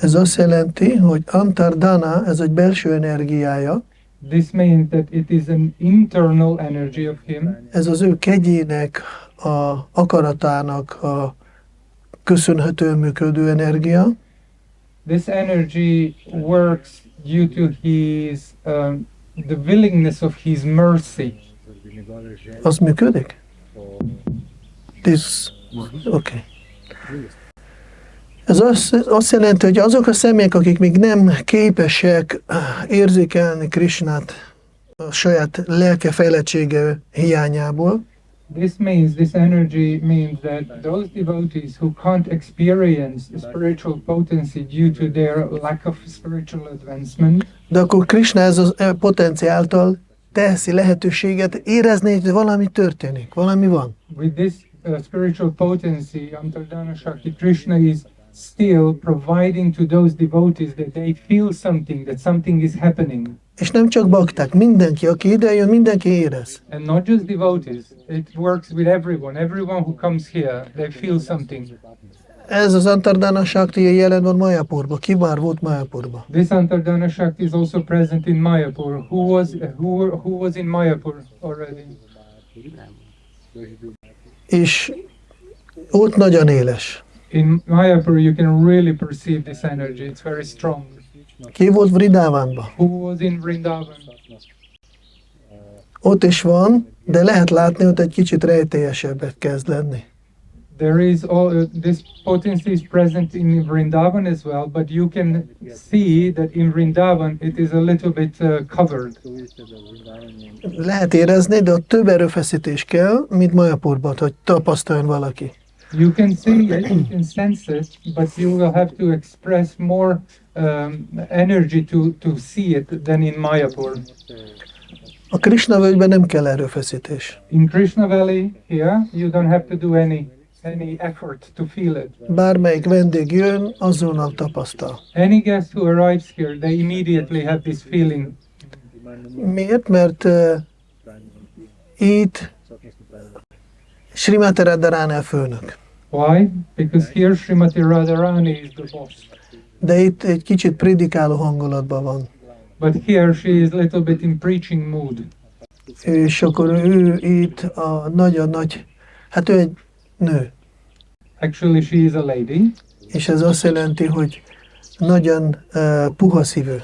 Ez azt jelenti, hogy Antardana, ez egy belső energiája, This means that it is an internal energy of him. ez az ő kegyének, a akaratának a köszönhetően működő energia, This energy works due to his the willingness of his mercy. Az működik? Oké. Ez azt jelenti, hogy azok a személyek, akik még nem képesek érzékelni Krisnát a saját lelke fejlettsége hiányából, This energy means that those devotees who can't experience spiritual potency due to their lack of spiritual advancement, de akkor Krisna ez a potenciáltal teszi lehetőséget érezni, hogy valami történik, valami van. with this spiritual potency, Antardana Shakti, Krishna is still providing to those devotees that they feel something, that something is happening. És nem csak bakták, mindenki, aki ide jön, mindenki érez. And not just devotees, it works with everyone. Everyone who comes here, they feel something. Ez az Antardana Shakti jelen van Mayapurban. Ki már volt Mayapurban? This Antardana Shakti is also present in Mayapur. Who was in Mayapur already? És ott nagyon éles. In Mayapur you can really perceive this energy. It's very strong. Ki volt Vrindávánban? Who was in Vrindavan? Ott is van, de lehet látni, hogy egy kicsit rejtélyesebbet kezd lenni. There is this potency is present in Vrindavan as well, but you can see that in Vrindavan it is a little bit covered. Lehet érezni, de ott több erőfeszítés kell, mint Mayapurban, hogy tapasztaljon valaki. You can see it, you can sense it, but you will have to express more energy to see it than in Mayapur. A Krisna-Völgyben nem kell erőfeszítés. In Kṛṣṇa-Valley here, you don't have to do any effort to feel it. Bármelyik vendég jön, azonnal tapasztal. Any guest who arrives here, they immediately have this feeling. Miért? Mert itt Srimati Radharani a főnök. Why? Because here Srimati Radharani is the boss. De itt egy kicsit prédikáló hangulatban van. But here she is a little bit in preaching mood. És akkor ő itt a nagyon nagy, hát ő egy nő. Actually, she is a lady, És ez azt jelenti, hogy nagyon puha szívű.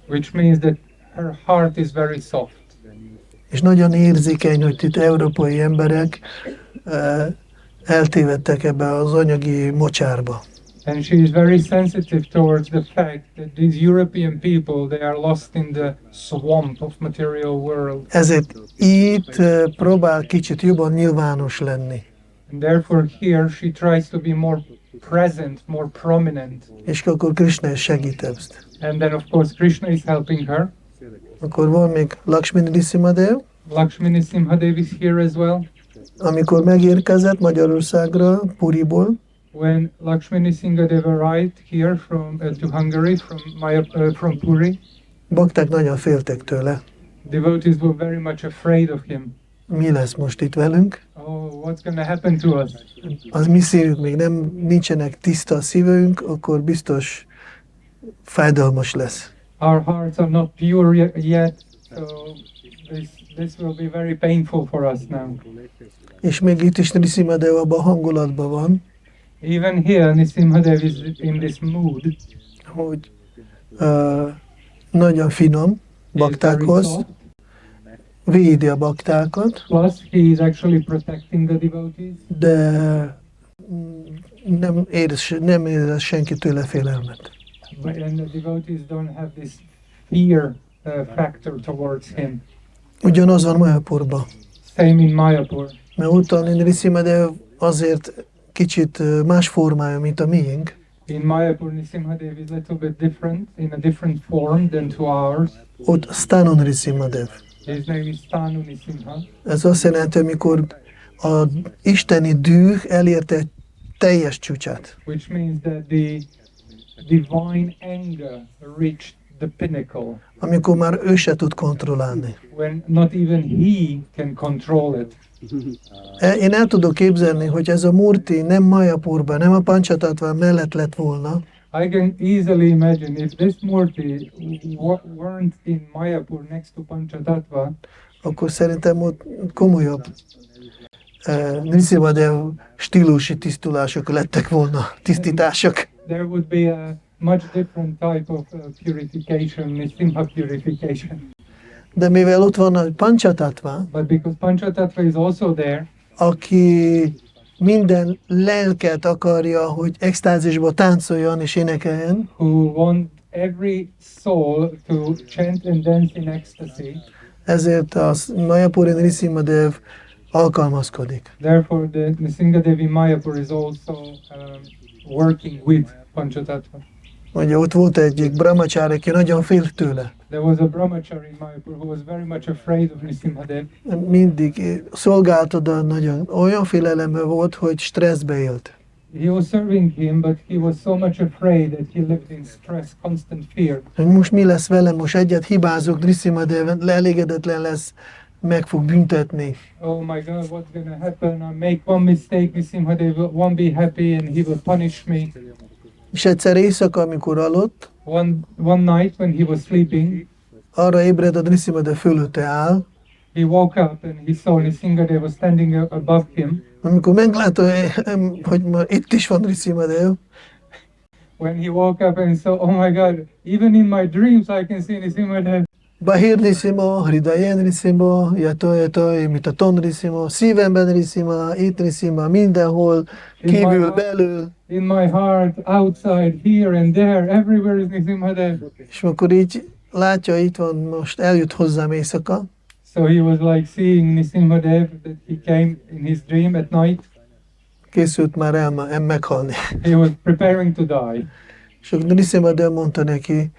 which means that her heart is very soft. És nagyon érzékeny, hogy itt európai emberek eltévedtek ebbe az anyagi mocsárba. And she is very sensitive towards the fact that these European people, they are lost in the swamp of material world. Ezért itt próbál kicsit jobban nyilvános lenni. And therefore here she tries to be more present, more prominent. És akkor Krishna is segít ezt. And then of course Krishna is helping her. Akkor van még Lakshmi Nrsimhadev, Lakshmi Nrsimhadev is here as well. amikor megérkezett Magyarországra, Puriból, When Lakshmi Nrsimhadev arrived here to Hungary from Puri, bakták nagyon féltek tőle. devotees were very much afraid of him. Mi lesz most itt velünk? Oh, what's going to happen to us? Az mi szívünk még nincsenek tiszta a szívünk, akkor biztos fájdalmas lesz. Our hearts are not pure yet, so this will be very painful for us now. És még itt is Nrsimhadev abban a hangulatban van, Even here, Nrsimhadev is in this mood. hogy nagyon finom He is very baktákhoz, soft. védi a baktákat, Plus, he is actually protecting the devotees, de nem érez senki tőle félelmet. and the devotees don't have this fear factor towards him. Ugyanaz van Mayapurban, Same in Mayapur. mert utána Nrsimhadev azért kicsit más formája, mint a miénk, In Mayapur, Nrsimhadev is a little bit different, in a different form than to ours. ott Stanu Nrsimhadev. His name is Stanu Nrsimha. Ez azt jelenti, amikor a isteni düh elérte egy teljes csúcsát. Which means that the divine anger reached the pinnacle, Amikor már ő se tud kontrollálni. when not even he can control it. Én el tudok képzelni, hogy ez a murti nem Mayapurban, nem a Panchatattva mellett lett volna, I can easily imagine if this murti weren't in Mayapur next to Panchatattva, akkor szerintem ott komolyabb Nrsimhadev stílusi tisztulások lettek volna, tisztítások. there would be a much different type of purification, Nrsimha purification. De mivel ott van a Panchatatva, but because Panchatattva is also there, aki minden lelket akarja, hogy extázisba táncoljon és énekeljen, who want every soul to chant and dance in ecstasy, ezért a Mayapuri Nrisimhadev alkalmazkodik. therefore the Nrisimhadevi Mayapur is also working with Panchatattva. Ugye ott volt egyik brahmacsári, aki nagyon félt tőle. There was a brahmachari in Mayapur who was very much afraid of Nrisimhadev. Mindig szolgált oda, nagyon olyan félelemmel volt, hogy stresszbe élt. He was serving him, but he was so much afraid that he lived in stress, constant fear. Hogy most mi lesz velem, most egyet hibázok, Nrisimhadev elégedetlen lesz, meg fog büntetni. Oh my God, what's gonna happen? I make one mistake, Nrisimhadev won't be happy and he will punish me. És egyszer éjszaka, amikor aludt, One night when he was sleeping, arra ébred, a Nrisimhadev fölötte áll. he woke up and he saw Nrisimhadev was standing above him. Amikor meglátta, hogy ma itt is van Nrisimhadev, When he woke up and saw, oh my God, even in my dreams I can see Nrisimhadev. Bahir Nrisimha, Hridayen Nrisimha, Yatoj, Mitaton Nrisimha, szívemben Nrisimha, itt Nrisimha, mindenhol, kívül, belül. In my heart, outside, here and there, everywhere is Nrisimhadev. És akkor így látja, itt van, most eljött hozzám éjszaka, So he was like seeing Nrisimhadev, that he came in his dream at night. készült már el meghalni. He was preparing to die. És akkor Nrisimhadev mondta neki,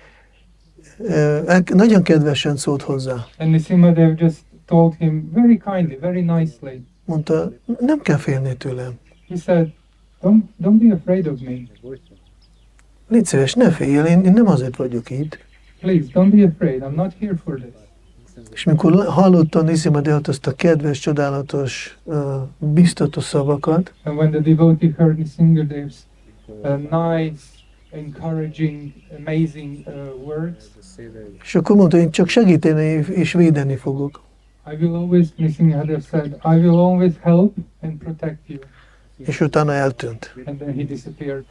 nagyon kedvesen szólt hozzá. And Nrisimhadev just told him very kindly, very nicely. Mondta, nem kell félni tőlem. He said, don't be afraid of me. Légy szíves, ne félj, én nem azért vagyok itt. Please, don't be afraid. I'm not here for this. És mikor hallotta Nrisimhadev azt a kedves, csodálatos, biztató szavakat, And when the devotee heard Nrisimhadev's nice, encouraging, amazing words, és akkor mondta, én csak segíteni és védeni fogok. Nrisimhadev said, I will always help and protect you. És utána eltűnt. And then he disappeared.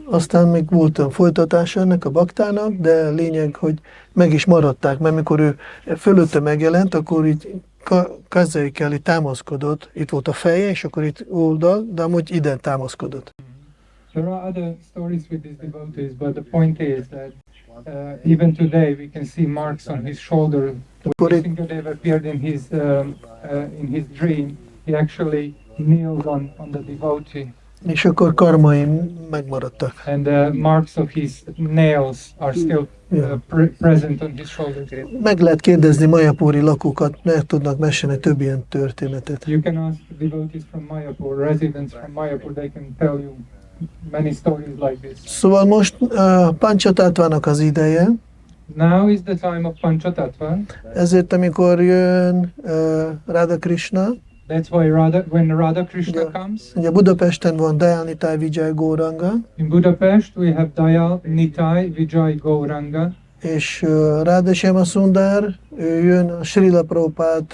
Aztán még volt a folytatása ennek a baktának, de lényeg, hogy meg is maradták, mert mikor ő fölötte megjelent, akkor így kezeikkel itt támaszkodott, itt volt a feje, és akkor itt oldal, de amúgy ide támaszkodott. There are other stories with these devotees, but the point is that even today we can see marks on his shoulder. When Nrisimhadev appeared in his dream, he actually kneeled on the devotee. És akkor karmai megmaradtak. And the marks of his nails are still present on his shoulders. Meg lehet kérdezni mayapuri lakókat, meg tudnak mesélni több ilyen történetet. You can ask devotees from Mayapur, residents from Mayapur, they can tell you many stories like this. Szóval most Panchatatvának az ideje, Now is the time of Panchatattva. ezért amikor jön Radha Krishna, That's why when Radha Krishna comes, ugye Budapesten van Dayal Nitai Vijay Gauranga, in Budapest we have Dayal Nitai Vijay Gauranga, és Radha Shama Sundar, ő jön a Srila Prabhupád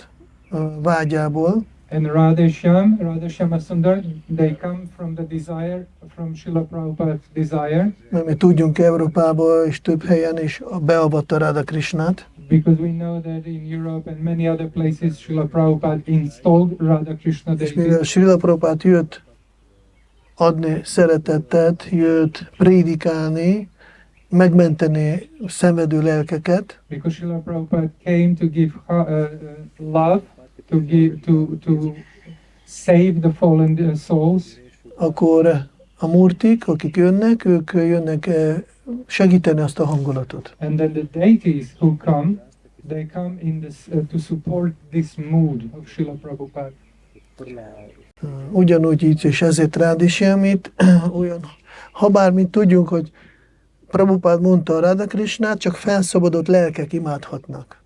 vágyából, and Radha Shama Sundar, they come from the desire, from Srila Prabhupada's desire, mert mi tudjunk Európában és több helyen is beavatta Radha Krishnát, because we know that in Europe and many other places Srila Prabhupada installed Radha Krishna és deities. mivel Srila Prabhupád jött adni szeretetet, jött prédikálni, megmenteni szenvedő lelkeket, Because Srila Prabhupada came to give love, to save the fallen souls, akkor a murtik, akik jönnek, ők jönnek segíteni azt a hangulatot. and then the deities who come, they come in this to support this mood of Srila Prabhupada. Ugyanúgy így, és ezért rád is amit olyan, habár mint tudjunk, hogy Prabhupád mondta a Radha Krishnát, csak felszabadult lelkek imádhatnak.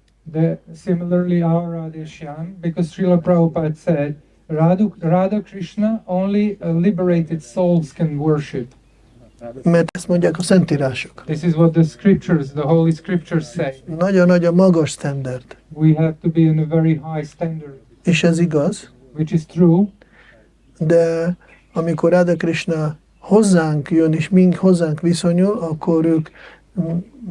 Similarly, our Radheshyam, because Srila Prabhupada said, Radha Krishna, only liberated souls can worship. Mert ezt mondják a szentírások. This is what the scriptures, the holy scriptures say. Nagyon-nagyon magas standard. We have to be in a very high standard, És ez igaz, which is true. de amikor Radha Krishna hozzánk jön, és hozzánk viszonyul, akkor ők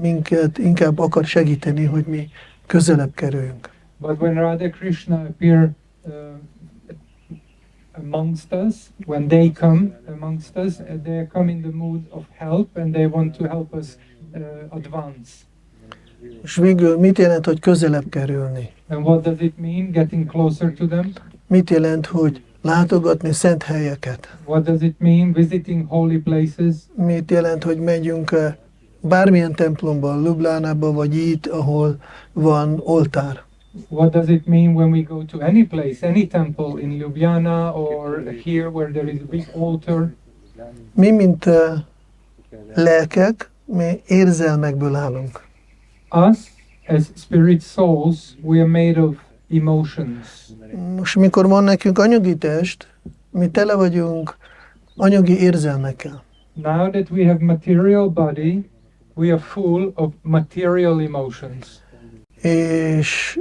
minket inkább akar segíteni, hogy mi közelebb kerüljünk. But when Radha Krishna appear amongst us, when they come amongst us, they come in the mood of help and they want to help us advance. És végül mit jelent, hogy közelebb kerülni? And what does it mean, getting closer to them? Mit jelent, hogy látogatni szent helyeket? What does it mean, visiting holy places? Mit jelent, hogy megyünk bármilyen templomba, Ljubljánába, vagy itt, ahol van oltár? What does it mean when we go to any place, any temple in Ljubljana or here where there is a big altar? Mi, mint lelkek, mi érzelmekből állunk. Us, as spirit souls, we are made of emotions. Most mikor van nekünk anyagi test, mi tele vagyunk anyagi érzelmekkel. Now that we have material body, we are full of material emotions. És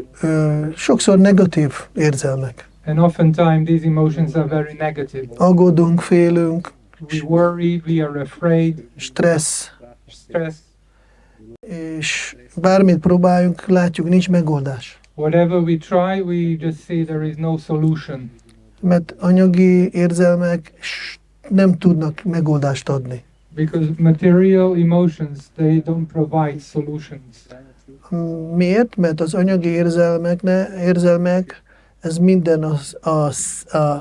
sokszor negatív érzelmek. And oftentimes these emotions are very negative. Aggódunk, félünk, We worry, we are afraid, stressz, stress. és bármit próbáljunk, látjuk, nincs megoldás. Whatever we try, we just see there is no solution. Mert anyagi érzelmek nem tudnak megoldást adni. Because material emotions, they don't provide solutions. Miért? Mert az anyagi érzelmek, ez minden a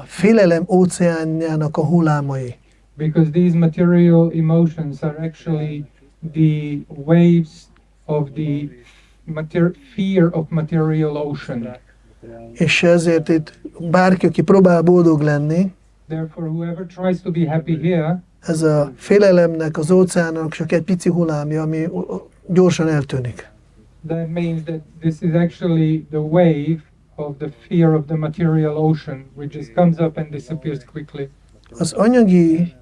félelem óceánjának a hullámai. Because these material emotions are actually the waves of the fear of material ocean. És ezért itt bárki, aki próbál boldog lenni, Therefore, whoever tries to be happy here, ez a félelemnek, az óceánnak csak egy pici hullámja, ami gyorsan eltűnik. that means that this is actually the wave of the fear of the material ocean, which just comes up and disappears quickly. Az anyagi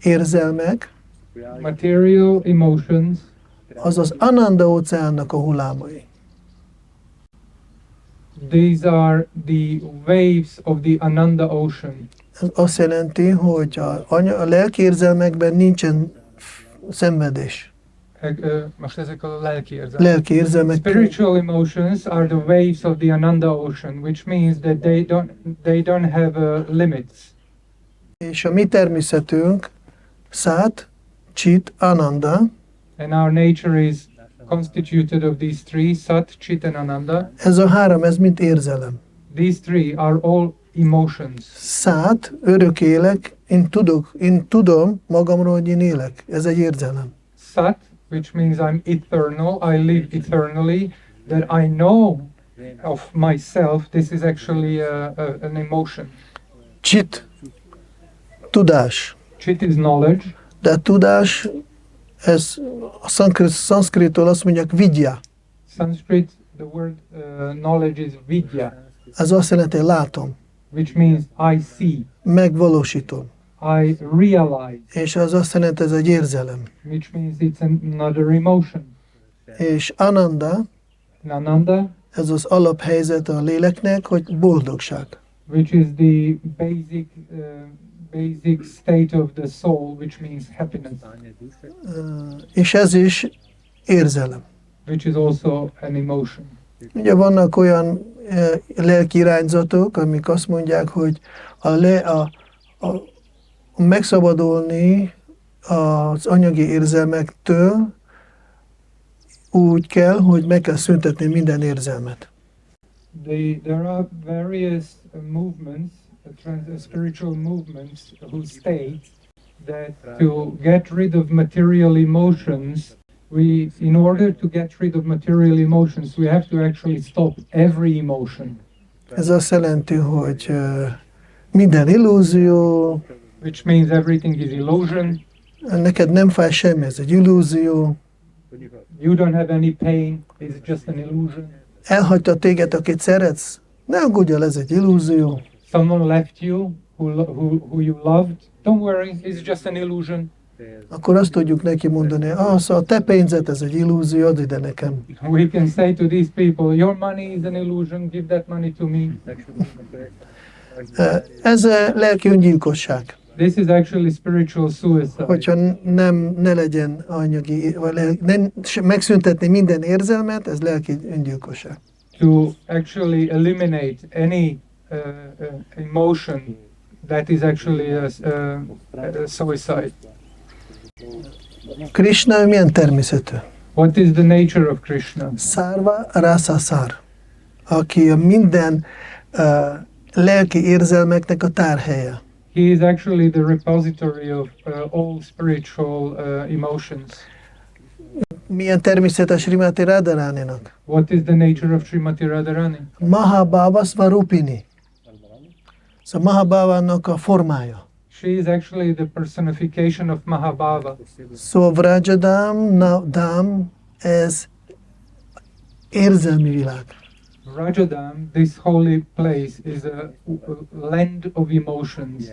érzelmek, Material emotions, az az Ananda óceánnak a hullámai. these are the waves of the Ananda ocean. Ez azt jelenti, hogy a lelki érzelmekben nincsen szenvedés. Most ezek a lelki érzelmek. Lelki érzelmek. Spiritual emotions are the waves of the Ananda ocean, which means that they don't have limits. És a mi természetünk Szát, Csit, Ananda, And our nature is constituted of these three, Sat, Chit and Ananda. ez a három, ez mint érzelem. These three are all emotions. Szát, örök élek, én tudom magamról, hogy én élek. Ez egy érzelem. Sat, which means I'm eternal, I live eternally, that I know of myself, this is actually an emotion. Csit, tudás. Chit is knowledge. De a tudás, ez a szanszkritól azt mondják vidya. Sanskrit, the word knowledge is vidya, Ez azt jelenti, hogy látom, which means I see, megvalósítom. I realize, És az azt jelenti, ez egy érzelem. which means it's another emotion. És Ananda, And Ananda, ez az alaphelyzet a léleknek, hogy boldogság. which is the basic state of the soul, which means happiness, És ez is érzelem. which is also an emotion. Ugye vannak olyan lelki irányzatok, amik azt mondják, hogy megszabadulni az anyagi érzelmektől úgy kell, hogy meg kell szüntetni minden érzelmet. There are various movements, spiritual movements, who state that to get rid of material emotions, in order to get rid of material emotions, we have to actually stop every emotion. Ez azt jelenti, hogy minden illúzió, Which means everything is illusion. neked nem fáj semmi, ez egy illúzió. You don't have any pain. It's just an illusion. Elhagyta téged, akit szeretsz, ne aggódjál, ez egy illúzió. Someone left you who you loved. Don't worry. It's just an illusion. Akkor azt tudjuk neki mondani, szóval a te pénzed, ez egy illúzió, add ide nekem. We can say to these people, your money is an illusion. Give that money to me. Ez a lelki öngyilkosság. This is actually spiritual suicide. Hogyha ne legyen anyagi, vagy megszüntetni minden érzelmet, ez lelki öngyilkosság. To actually eliminate any emotion, that is actually a suicide. Krishna milyen természetű? What is the nature of Krishna? Szárva rasa szár, aki a minden lelki érzelmeknek a tárhelye. He is actually the repository of all spiritual emotions. Milyen természetes Srimati Radharaninak? What is the nature of Srimati Radharani? Mahabhava Svarupini. Szóval Mahabhavának a formája. She is actually the personification of Mahabhava. Szóval Vrajadam, Dam, ez érzelmi világ. Rajadam, this holy place, is a land of emotions.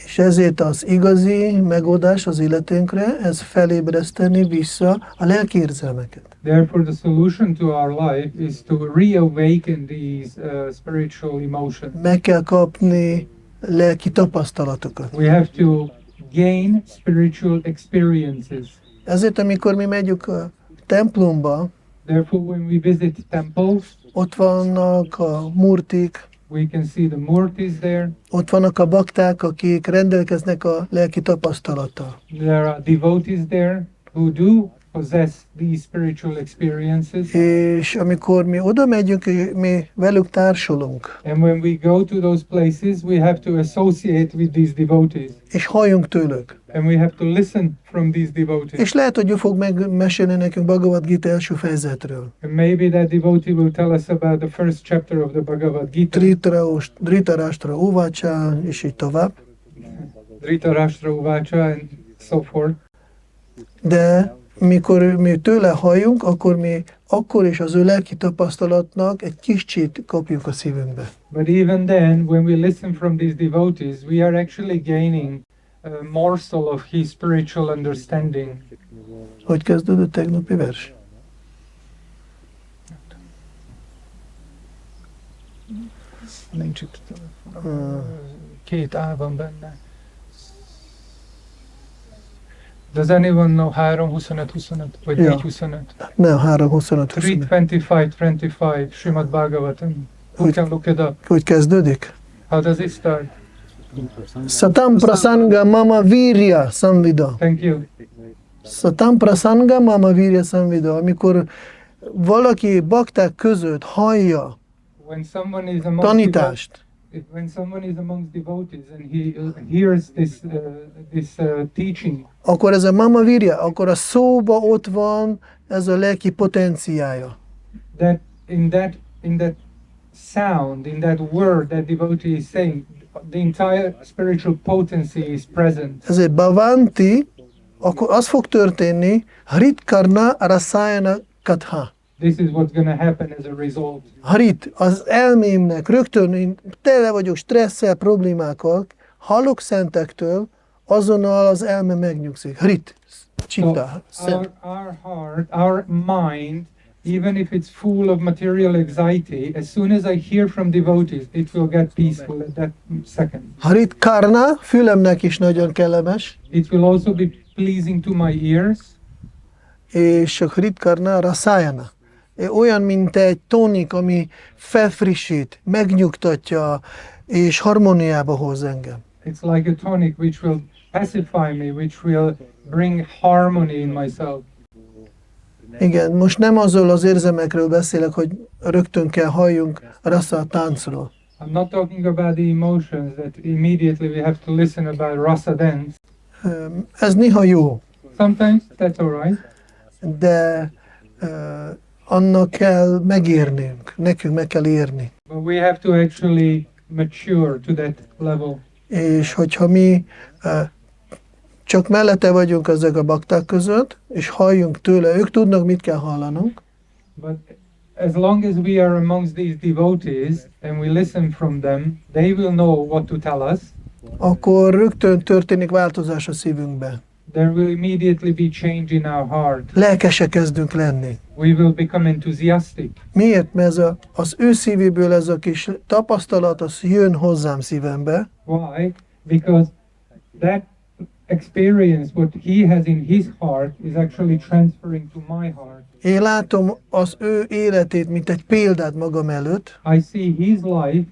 És ezért az igazi megoldás az életünkre, ez felébreszteni vissza a lelki érzelmeket. Therefore, the solution to our life is to reawaken these spiritual emotions. Meg kell kapni lelki tapasztalatokat. We have to gain spiritual experiences. Ezért, amikor mi megyünk a templomba, Therefore, when we visit temples, ott vannak a murtik, we can see the murtis there. ott vannak a bakták, akik rendelkeznek a lelki tapasztalattal. There are devotees there who do possess these spiritual experiences. És amikor mi oda megyünk, mi velük társulunk, And when we go to those places, we have to associate with these devotees. és halljunk tőlük. And we have to listen from these devotees. És lehet, hogy ő fog megmesélni nekünk Bhagavad Gita első fejezetről. And maybe that devotee will tell us about the first chapter of the Bhagavad Gita. Dhritarashtra Uvacha, és így tovább. Dhritarashtra Uvacha and so forth. De mikor mi tőle halljunk, akkor mi akkor is az ő lelki tapasztalatnak egy kicsit kapjuk a szívünkbe. But even then, when we listen from these devotees, we are actually gaining a morsel of his spiritual understanding. Hogy kezdődött tegnapi vers? Nincs itt. Két A van benne. Does anyone know 3:25-25 vagy Ja. 4:25? Ne, 3:25. 3:25-25 Srimad Bhagavatam. Who can look it up? Hogy kezdődik? How does it start? Satam prasanga mama virya samvida. Thank you. Satam prasanga mama virya samvida. Amikor valaki bakták között hallja When someone is amongst tanítást, when someone is amongst devotees and he hears this teaching, akkor ez a mama virya, akkor a szóba ott van ez a lelki potenciája. that in that sound, in that word that devotee is saying, the entire spiritual potency is present. Ezért bhavanti, akkor az fog történni, harit karna rasayana katha. This is what's going to happen as a result. Harit, az elmémnek rögtön én tele vagyok stresszel, problémákkal, hallok szentektől, azonnal az elme megnyugszik. Harit, So csitta, our heart, our mind, even if it's full of material anxiety, as soon as I hear from devotees, it will get peaceful at that second. Harit karna, fülemnek is nagyon kellemes, It will also be pleasing to my ears, és a harit karna rasayana. Olyan, mint egy tonik, ami felfrissít, megnyugtatja, és harmóniába hoz engem. it's like a tonic which will pacify me, which will bring harmony in myself. Igen, most nem azzal az érzelmekről beszélek, hogy rögtön kell halljunk rasa a táncról. I'm not talking about the emotions that immediately we have to listen about rasa dance. Ez néha jó, Sometimes that's all right, de annak kell megérnünk, nekünk meg kell érni. but we have to actually mature to that level. És hogyha mi csak mellette vagyunk ezek a bakták között, és halljunk tőle, ők tudnak, mit kell hallanunk, But as long as we are amongst these devotees and we listen from them, they will know what to tell us. akkor rögtön történik változás a szívünkben. There will immediately be change in our heart. Lelkesek kezdünk lenni. We will become enthusiastic. Miért? Mert az ő szívéből ez a kis tapasztalat, az jön hozzám szívembe, Why? Because that experience, what he has in his heart, is actually transferring to my heart. Én látom az ő életét, mint egy példát magam előtt. I see his life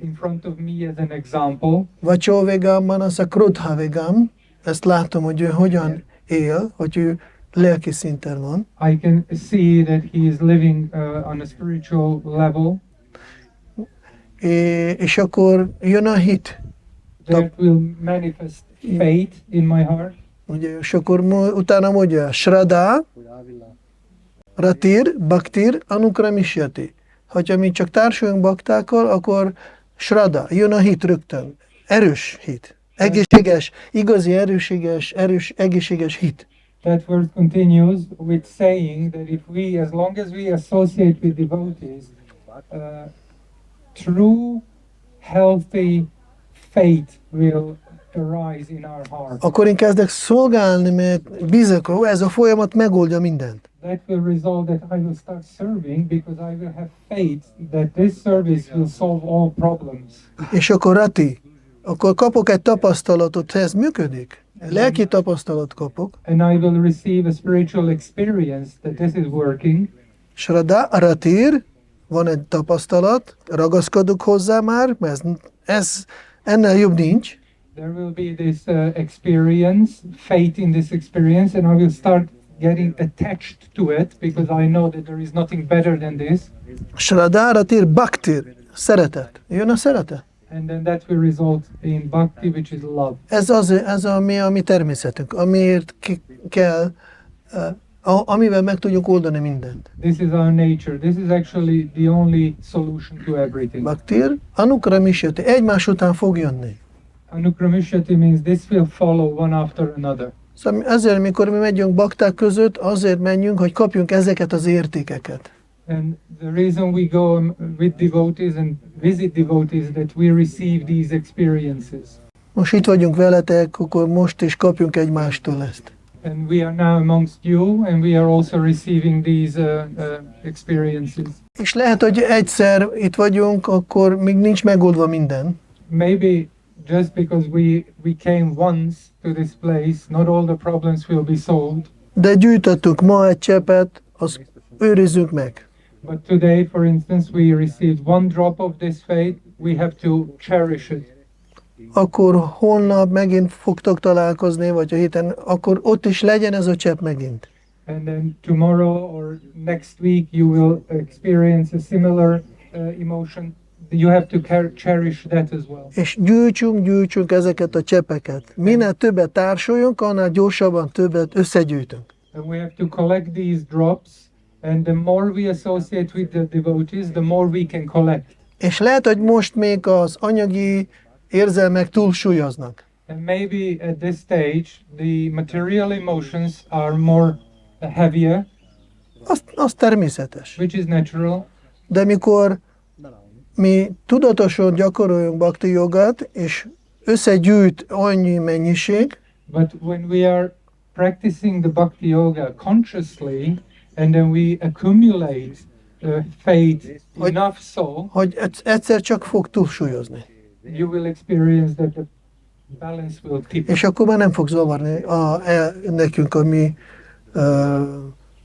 in front of me as an example. Vacsó vegam, manasa krudha vegam. Ezt látom, hogy ő hogyan él, hogy ő lelki szinten van. I can see that he is living on a spiritual level. És akkor jön a hit. That will manifest faith in my heart. Ugye, és akkor utána mondja, Shraddha, Ratir, Bhaktir, Anukramishyati. Ha mi csak társuljunk baktákkal, akkor Shraddha, jön a hit rögtön. Erős hit. Egészséges, igazi erős, egészséges hit. That verse continues with saying that if we, as long as we associate with devotees, true, healthy faith will arise in our heart. Akkor én kezdek szolgálni, mert bízok, hogy ez a folyamat megoldja mindent. That will result that I will start serving because I will have faith that this service will solve all problems. És akkor Rati, akkor kapok egy tapasztalatot, ha ez működik. Lelki tapasztalat kapok. And I will receive a spiritual experience that this is working. Shraddha, Ratir, van egy tapasztalat, ragaszkodok hozzá már, mert ez ennél jobb nincs. There will be this experience, faith in this experience, and I will start getting attached to it because I know that there is nothing better than this. Shraddha, Ratir, Bhaktir, szeretet. Jön a szeretet. And then that will result in bhakti, which is love. Ez a mi természetünk, amiért kell, amivel meg tudjuk oldani mindent. This is our nature. This is actually the only solution to everything. Bhaktir, Anukramishyati, egymás után fog jönni. Anukramishyati means this will follow one after another. Szóval ezért, mikor mi megyünk bakták között, azért menjünk, hogy kapjunk ezeket az értékeket. And the reason we go with devotees and visit devotees that we receive these experiences. Most itt vagyunk veletek, akkor most is kapjunk egymástól ezt. And we are now amongst you, and we are also receiving these experiences. És lehet, hogy egyszer itt vagyunk, akkor még nincs megoldva minden. Maybe just because we came once to this place, not all the problems will be solved. De gyűjtöttünk ma egy cseppet, azt őrizzük meg. But today, for instance, we received one drop of this faith. We have to cherish it. Akkor holnap megint fogtok találkozni, vagy a héten, akkor ott is legyen ez a csepp megint. And then tomorrow or next week you will experience a similar emotion. You have to cherish that as well. És gyűjtsünk ezeket a cseppeket. Minél többet társuljunk, annál gyorsabban többet összegyűjtünk. And we have to collect these drops, and the more we associate with the devotees, the more we can collect. És lehet, hogy most még az anyagi érzelmek túlsúlyoznak. And maybe at this stage, the material emotions are more heavier, Az természetes. which is natural. De mikor mi tudatosan gyakoroljunk bhakti jogát, és összegyűjt annyi mennyiség, But when we are practicing the bhakti yoga consciously, and then we accumulate faith enough so, hogy egyszer csak fog túlsúlyozni. you will experience that the balance will tip. És akkor már nem fog zavarni nekünk a mi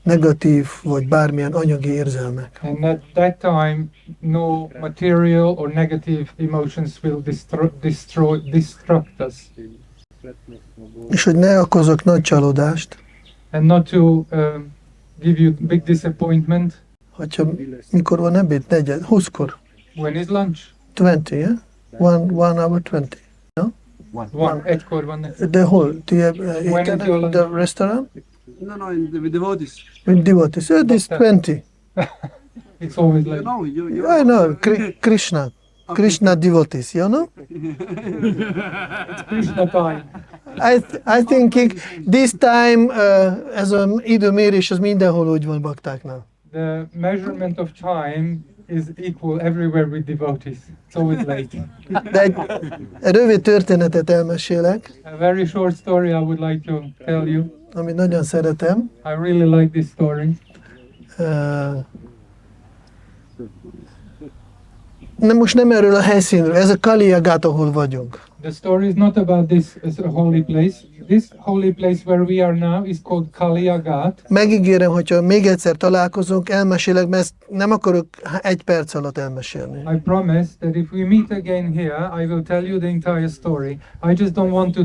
negatív, vagy bármilyen anyagi érzelmek. And at that time, no material or negative emotions will destruct us. És hogy ne okozok nagy csalódást, And not to give you big disappointment. hogyha mikor van ebéd, 20-kor, When is lunch? 20, yeah? One hour 20. One. Egykor van. De hol? Do you have When is your lunch? the restaurant? No, with devotees. With devotees. This 20. It's always You like know, you I know, Krishna devotees, you know? Krishna time. I think this time, ez az időmérés, az mindenhol úgy van baktáknál. The measurement of time is equal everywhere with devotees. It's always late. De egy rövid történetet elmesélek, A very short story I would like to tell you. amit nagyon szeretem. I really like this story. most nem erről a helyszínről, ez a Kaliagát, ahol vagyunk. The story is not about this as a holy place. This holy place where we are now is called Kaliagat. Megígérem, hogyha még egyszer találkozunk, elmesélek, mert ezt nem akarok 1 perc alatt elmesélni. I promise that if we meet again here, I will tell you the entire story. I just don't want to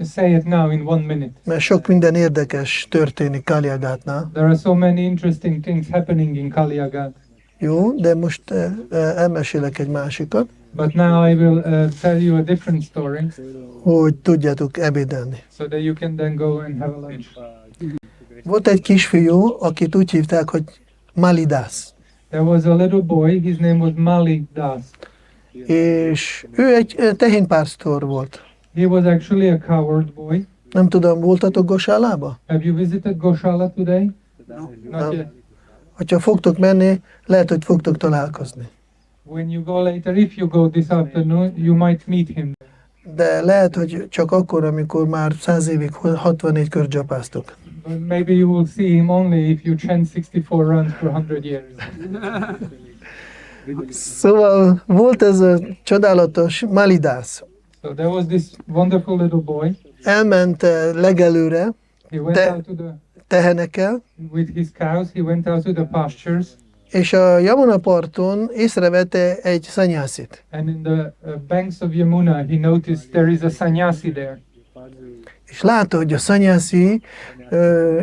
say it now in 1 minute. Mert sok minden érdekes történik Kaliagátnál. There are so many interesting things happening in Kaliagat. Jó, de most elmesélek egy másikat, But now I will tell you a different story hogy tudjátok ebédelni. so that you can then go and have a lunch. Volt egy kisfiú, akit úgy hívták, hogy Malidas. There was a little boy, his name was Mali Das. És ő egy tehénpásztor volt. He was actually a cowherd boy. Nem tudom, voltatok Gosálába? Have you visited Goshala today? Not yet. Hogyha fogtok menni, lehet, hogy fogtok találkozni. When you go later, if you go this afternoon, you might meet him. De lehet, hogy csak akkor, amikor már 100 évig 64 kör csapáztok. But maybe you will see him only if you chant 64 runs for 100 years. Szóval volt ez a csodálatos Malidas. So there was this wonderful little boy. Elment legelőre He went out to tehenekkel, with his cows. He went out to the pastures, és a Yamuna parton észrevette egy szanyászit. and in the banks of Yamuna, he noticed there is a sannyasi there. És látta, hogy a szanyászi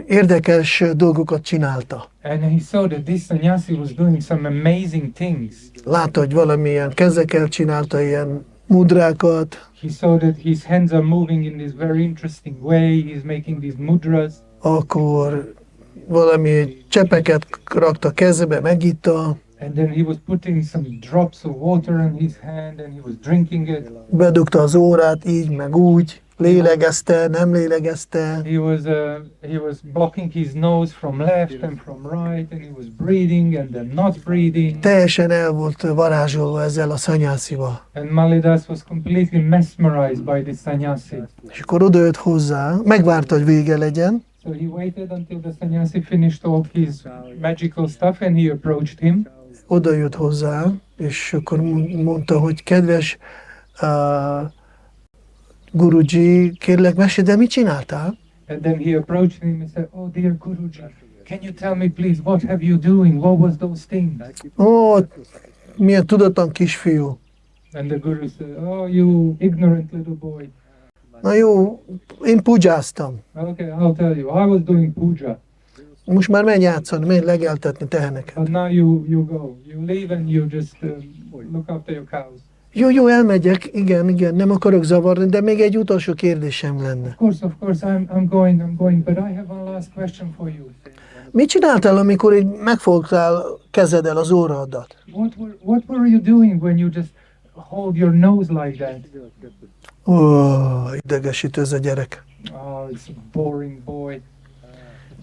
érdekes dolgokat csinálta. And he saw that this sannyasi was doing some amazing things. Látta, hogy valamilyen kezekkel csinálta ilyen mudrákat, He saw that his hands are moving in this very interesting way. He's making these mudras. akkor valami csepeket rakta kezebe, megitta, And then he was putting some drops of water in his hand and he was drinking it. bedugta az órát így, meg úgy, lélegezte, nem lélegezte. He was blocking his nose from left and from right, and he was breathing and then not breathing. Teljesen el volt varázsolva ezzel a szanyászival. And Malidas was completely mesmerized by this sannyasi. És akkor odajött hozzá, megvárta, hogy vége legyen, So he waited until the sannyasi finished all his magical stuff and he approached him. odajött hozzá, és akkor mondta, hogy kedves Guruji, kérlek, mesélj, de mit csináltál? And then he approached him and said, "Oh dear Guruji, can you tell me please, what have you doing? What was those things?" Ó, milyen tudatlan kisfiú. And the Guru said, "Oh, you ignorant little boy. Na jó, én pujáztam. Okay, I'll tell you. I was doing puja, Most már menj játszani, menj legeltetni teheneket. but now you go. You leave and you just look after your cows." Jó, elmegyek, igen, nem akarok zavarni, de még egy utolsó kérdésem lenne. Of course, I'm going, but I have one last question for you. Mit csináltál, amikor így megfogtál kezeddel az óradat? What were you doing when you just hold your nose like that? Ó, idegesítő ez a gyerek. Oh, it's a boring boy.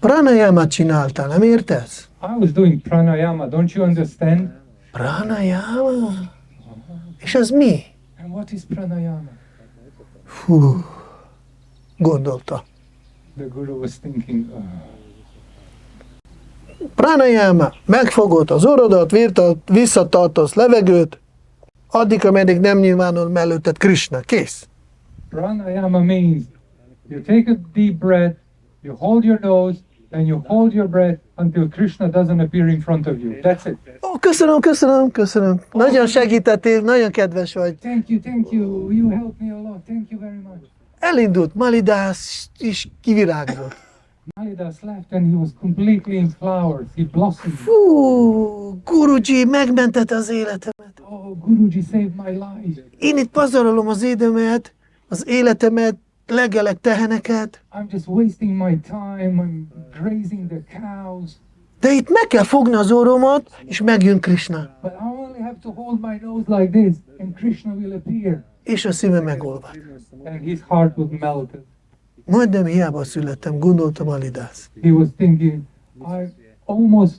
Pranayamát csináltál, nem értesz? I was doing pranayama, don't you understand? Pranayama? És ez mi? And what is pranayama? Fú, gondolta. The Guru was thinking, Pranayama, megfogod az orrodat, visszatartasz levegőt, addig, ameddig nem nyilvánul mellőtted Krishna. Kész. pranayama means you take a deep breath, you hold your nose, and you hold your breath until Krishna doesn't appear in front of you. That's it. Ó, köszönöm. Nagyon segítettél, nagyon kedves vagy. Thank you. You helped me a lot. Thank you very much. Elindult Malidas, és kivirágzott. Malidas left and he was completely in flowers. He blossomed. Fú, Guruji, megmentette az életemet. Oh, Guruji saved my life. Én itt pazarolom az időmet, az életemet, legelek teheneket, I'm just wasting my time. I'm grazing the cows. de itt meg kell fogni az orromat, és megjön Krishna. But I only have to hold my nose like this and Krishna will appear. És a szíve megolvad. And his heart was melted. Majdnem hiába születtem, gondoltam Malidas. He was thinking, I almost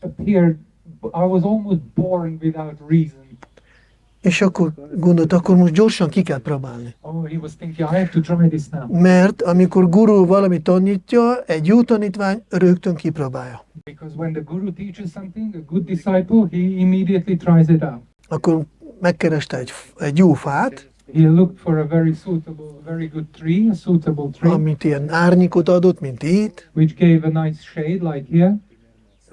appeared, I was almost born without reason. És akkor gondolt, akkor most gyorsan ki kell próbálni. Oh, he was thinking, I have to try this now. Mert amikor guru valamit tanítja, egy jó tanítvány rögtön kipróbálja. Because when the Guru teaches something, a good disciple, he immediately tries it out. Akkor megkereste egy jó fát, He looked for a very suitable, very good tree, a suitable tree, amit ilyen árnyékot adott, mint itt, which gave a nice shade like here.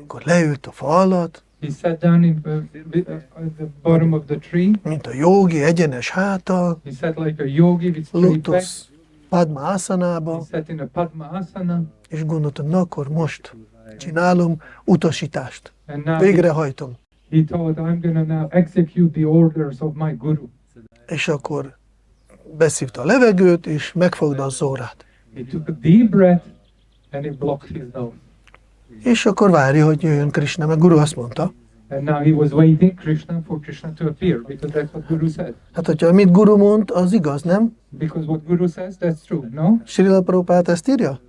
akkor leült a fa alatt, He sat down at the bottom of the tree. mint a jogi, egyenes háttal, He sat like a yogi with straight back. Lotus Padma He asanába, sat in a Padma asana. és gondoltam, na akkor most csinálom utasítást, And now végrehajtom. he thought, I'm going to now execute the orders of my guru. És akkor beszívta a levegőt, és megfogta a zórát. He took a deep breath and he blocked his nose. És akkor várja, hogy jöjjön Krishna, mert Guru azt mondta. And now he was waiting for Krishna to appear, because that's what Guru said. Hát, hogyha amit Guru mond, az igaz, nem? Because what Guru says, that's true, no? Srila Prabhupád ezt írja?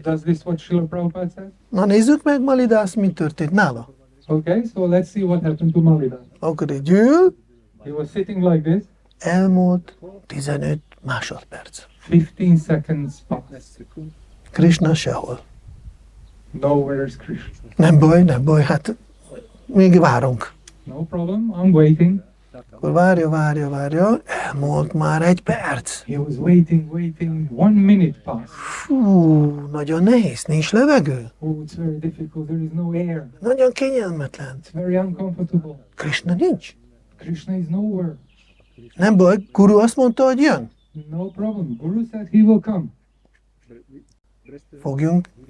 Does this what Srila Prabhupada says? Na nézzük meg, Malidász, mi történt nála. Okay, so let's see what happened to Malida. Akkor így ül, He was sitting like this, elmúlt 15 másodperc. 15 seconds passed. Krishna sehol. Nowhere is Krishna. Nem baj, hát még várunk. No problem, I'm waiting. Akkor várja, elmúlt már 1 perc. He was waiting. 1 minute passed. Fú, nagyon nehéz, nincs levegő. Oh, it's very difficult, there is no air. Nagyon kényelmetlen. It's very uncomfortable. Krishna nincs. Krishna is nowhere. Nem baj, Guru azt mondta, hogy jön. No problem. Guru said he will come.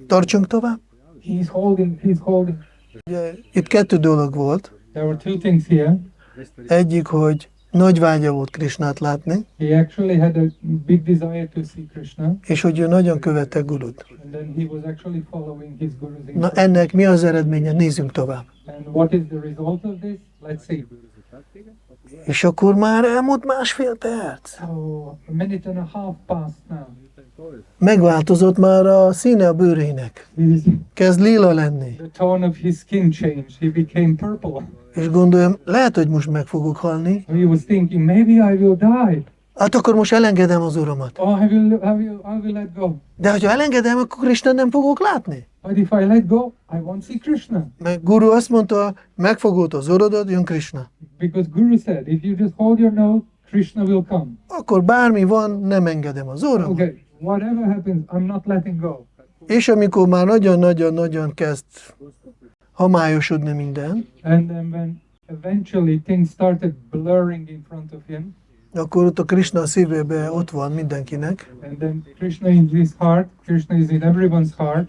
Tartsunk tovább. He's holding. Ugye, itt 2 dolog volt. There were 2 things here. Egyik, hogy nagy vágya volt Krishnát látni, He actually had a big desire to see Krishna, és hogy ő nagyon követte Gurut. and then he was actually following his guru's Na instructions. ennek mi az eredménye? Nézzünk tovább. And what is the result of this? Let's see. És akkor már elmúlt 1,5 perc. So, a minute and a half passed now. Megváltozott már a színe a bőrének. Kezd lila lenni. The tone of his skin changed. He became purple. És gondolom, lehet, hogy most meg fogok halni. He was thinking, maybe I will die. Hát akkor most elengedem az uramat. Oh, I will let go. De ha elengedem, akkor Krisnát nem fogok látni. But if I let go, I won't see Krishna. Mert Guru azt mondta, megfogod az uradat, jön Krishna. Because Guru said, if you just hold your nose, Krishna will come. Akkor bármi van, nem engedem az uramat. Okay, whatever happens, I'm not letting go. És amikor már nagyon kezd homályosodni minden, And then when eventually things started blurring in front of him, akkor ott a Krishna a szívébe ott van mindenkinek. and then Krishna in his heart, Krishna is in everyone's heart.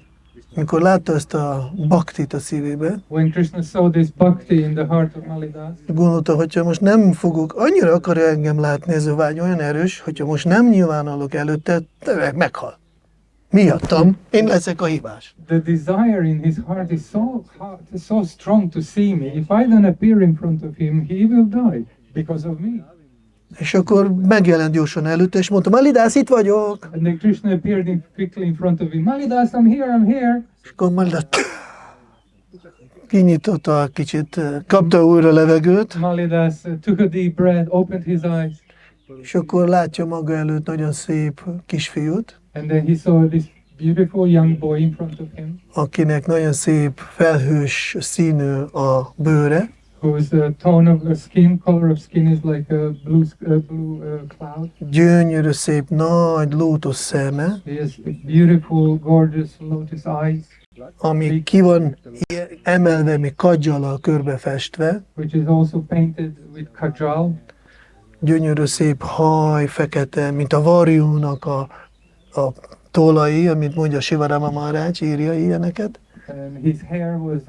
Mikor látta ezt a bhaktit a szívébe, When Krishna saw this bhakti in the heart of Malidas, gondolta, hogyha most nem fogok, annyira akarja engem látni, ez a vágy olyan erős, hogyha most nem nyilvánulok előtte, meghal. Miattam, én leszek a hibás. the desire in his heart is so strong to see me. If I don't appear in front of him, he will die because of me. És akkor megjelent gyorsan előtte, és mondta, Malidász, itt vagyok. And then Krishna appeared quickly in front of him. Malidas, I'm here. És akkor Malidász kinyitotta kicsit, kapta újra levegőt, Malidas took a deep breath, opened his eyes, és akkor látja maga előtt nagyon szép kisfiút, and then he saw this beautiful young boy in front of him, akinek nagyon szép felhős színű a bőre, whose tone of skin, color of skin is like a blue cloud. gyönyörű szép nagy lótusz szeme, He has beautiful, gorgeous lotus eyes, ami ki van emelve, még kaggyallal körbefestve, which is also painted with kajal. gyönyörű szép haj, fekete, mint a varjúnak a tollai, amit mondja Sivarama Maharaj, írja ilyeneket. And his hair was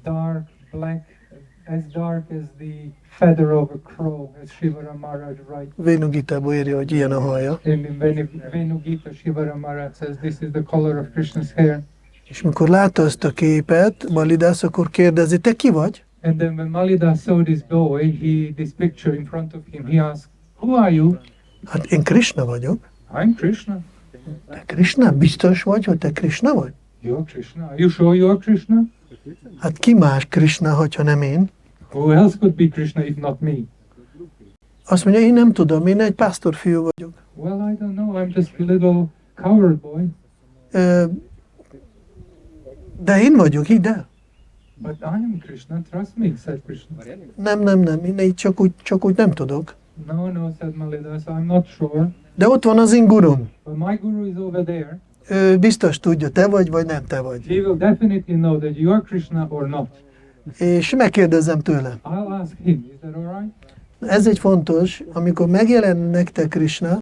dark black, as dark as the feather of a crow, as Shivara Maharaj writes. Vénugitában írja, hogy ilyen a haja. And in Venugita, Shivara Maharaj says this is the color of Krishna's hair. És mikor látta ezt a képet, Malidász, akkor kérdezi, te ki vagy? And then when Malidas saw this boy, this picture in front of him, he asked, who are you? Hát én Krishna vagyok. I'm Krishna. Te Krishna? Biztos vagy, hogy te Krishna vagy? You're Krishna. Are you sure you're Krishna? Hát ki más Krishna, hogyha nem én? Who else could be Krishna if not me? Azt mondja, én nem tudom, én egy pásztorfiú vagyok. Well, I don't know. I'm just a little coward boy. De én vagyok, hidd el. But I am Krishna, trust me, said Krishna. Nem, én így csak úgy nem tudok. No, said Malidas, I'm not sure. De ott van az én gurum. But my guru is over there. Ő biztos tudja, te vagy nem te vagy. He will definitely know that you are Krishna or not. És megkérdezem tőle. I'll ask him, is that all right? Ez egy fontos, amikor megjelen nektek Krishna,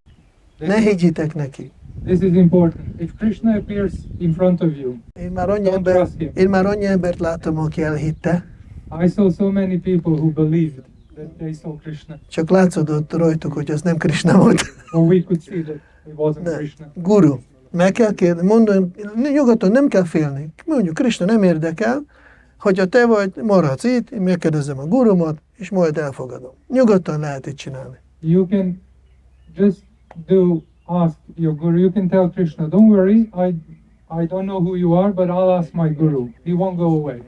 ne higgyétek neki. This is important. If Krishna appears in front of you, Én már annyi embert látom, aki elhitte, I saw so many people who believed that they saw Krishna. csak látszódott rajtuk, hogy az nem Krishna volt. Or we could see that it wasn't De, Krishna. guru, meg kell kérdezni, mondom, nyugodtan nem kell félni. Mondjuk, Krishna nem érdekel, hogyha te vagy, maradsz itt, én megkérdezem a gurumat, és majd elfogadom. Nyugodtan lehet itt csinálni. You can just ask your guru. You can tell Krishna, don't worry, I don't know who you are, but I'll ask my guru. He won't go away.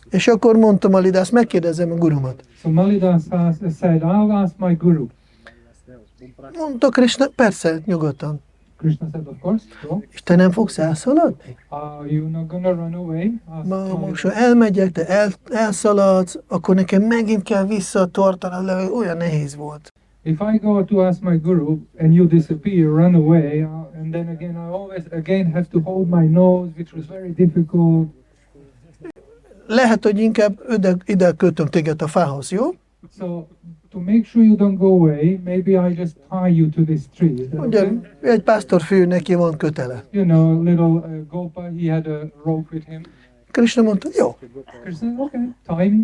És akkor mondtam Malidas, megkérdezem a gurumat. So Malidas said, I'll ask my guru. Mondta Krishna, persze, nyugodtan. Krishna said, of course, go. És te nem fogsz elszaladni? You're not gonna run away? Most ha elmegyek, te elszaladsz, akkor nekem megint kell visszatartanod le, olyan nehéz volt. If I go to ask my guru and you disappear, run away, and then again I always have to hold my nose, which was very difficult. Lehet, hogy inkább ide kötöm téged a fához, jó? So to make sure you don't go away, maybe I just tie you to this tree. Is that Ugye, okay? egy pásztorfiú, neki van kötele. You know, little Gopa, he had a rope with him. Krishna mondta, jó. Krishna said, okay, tie me.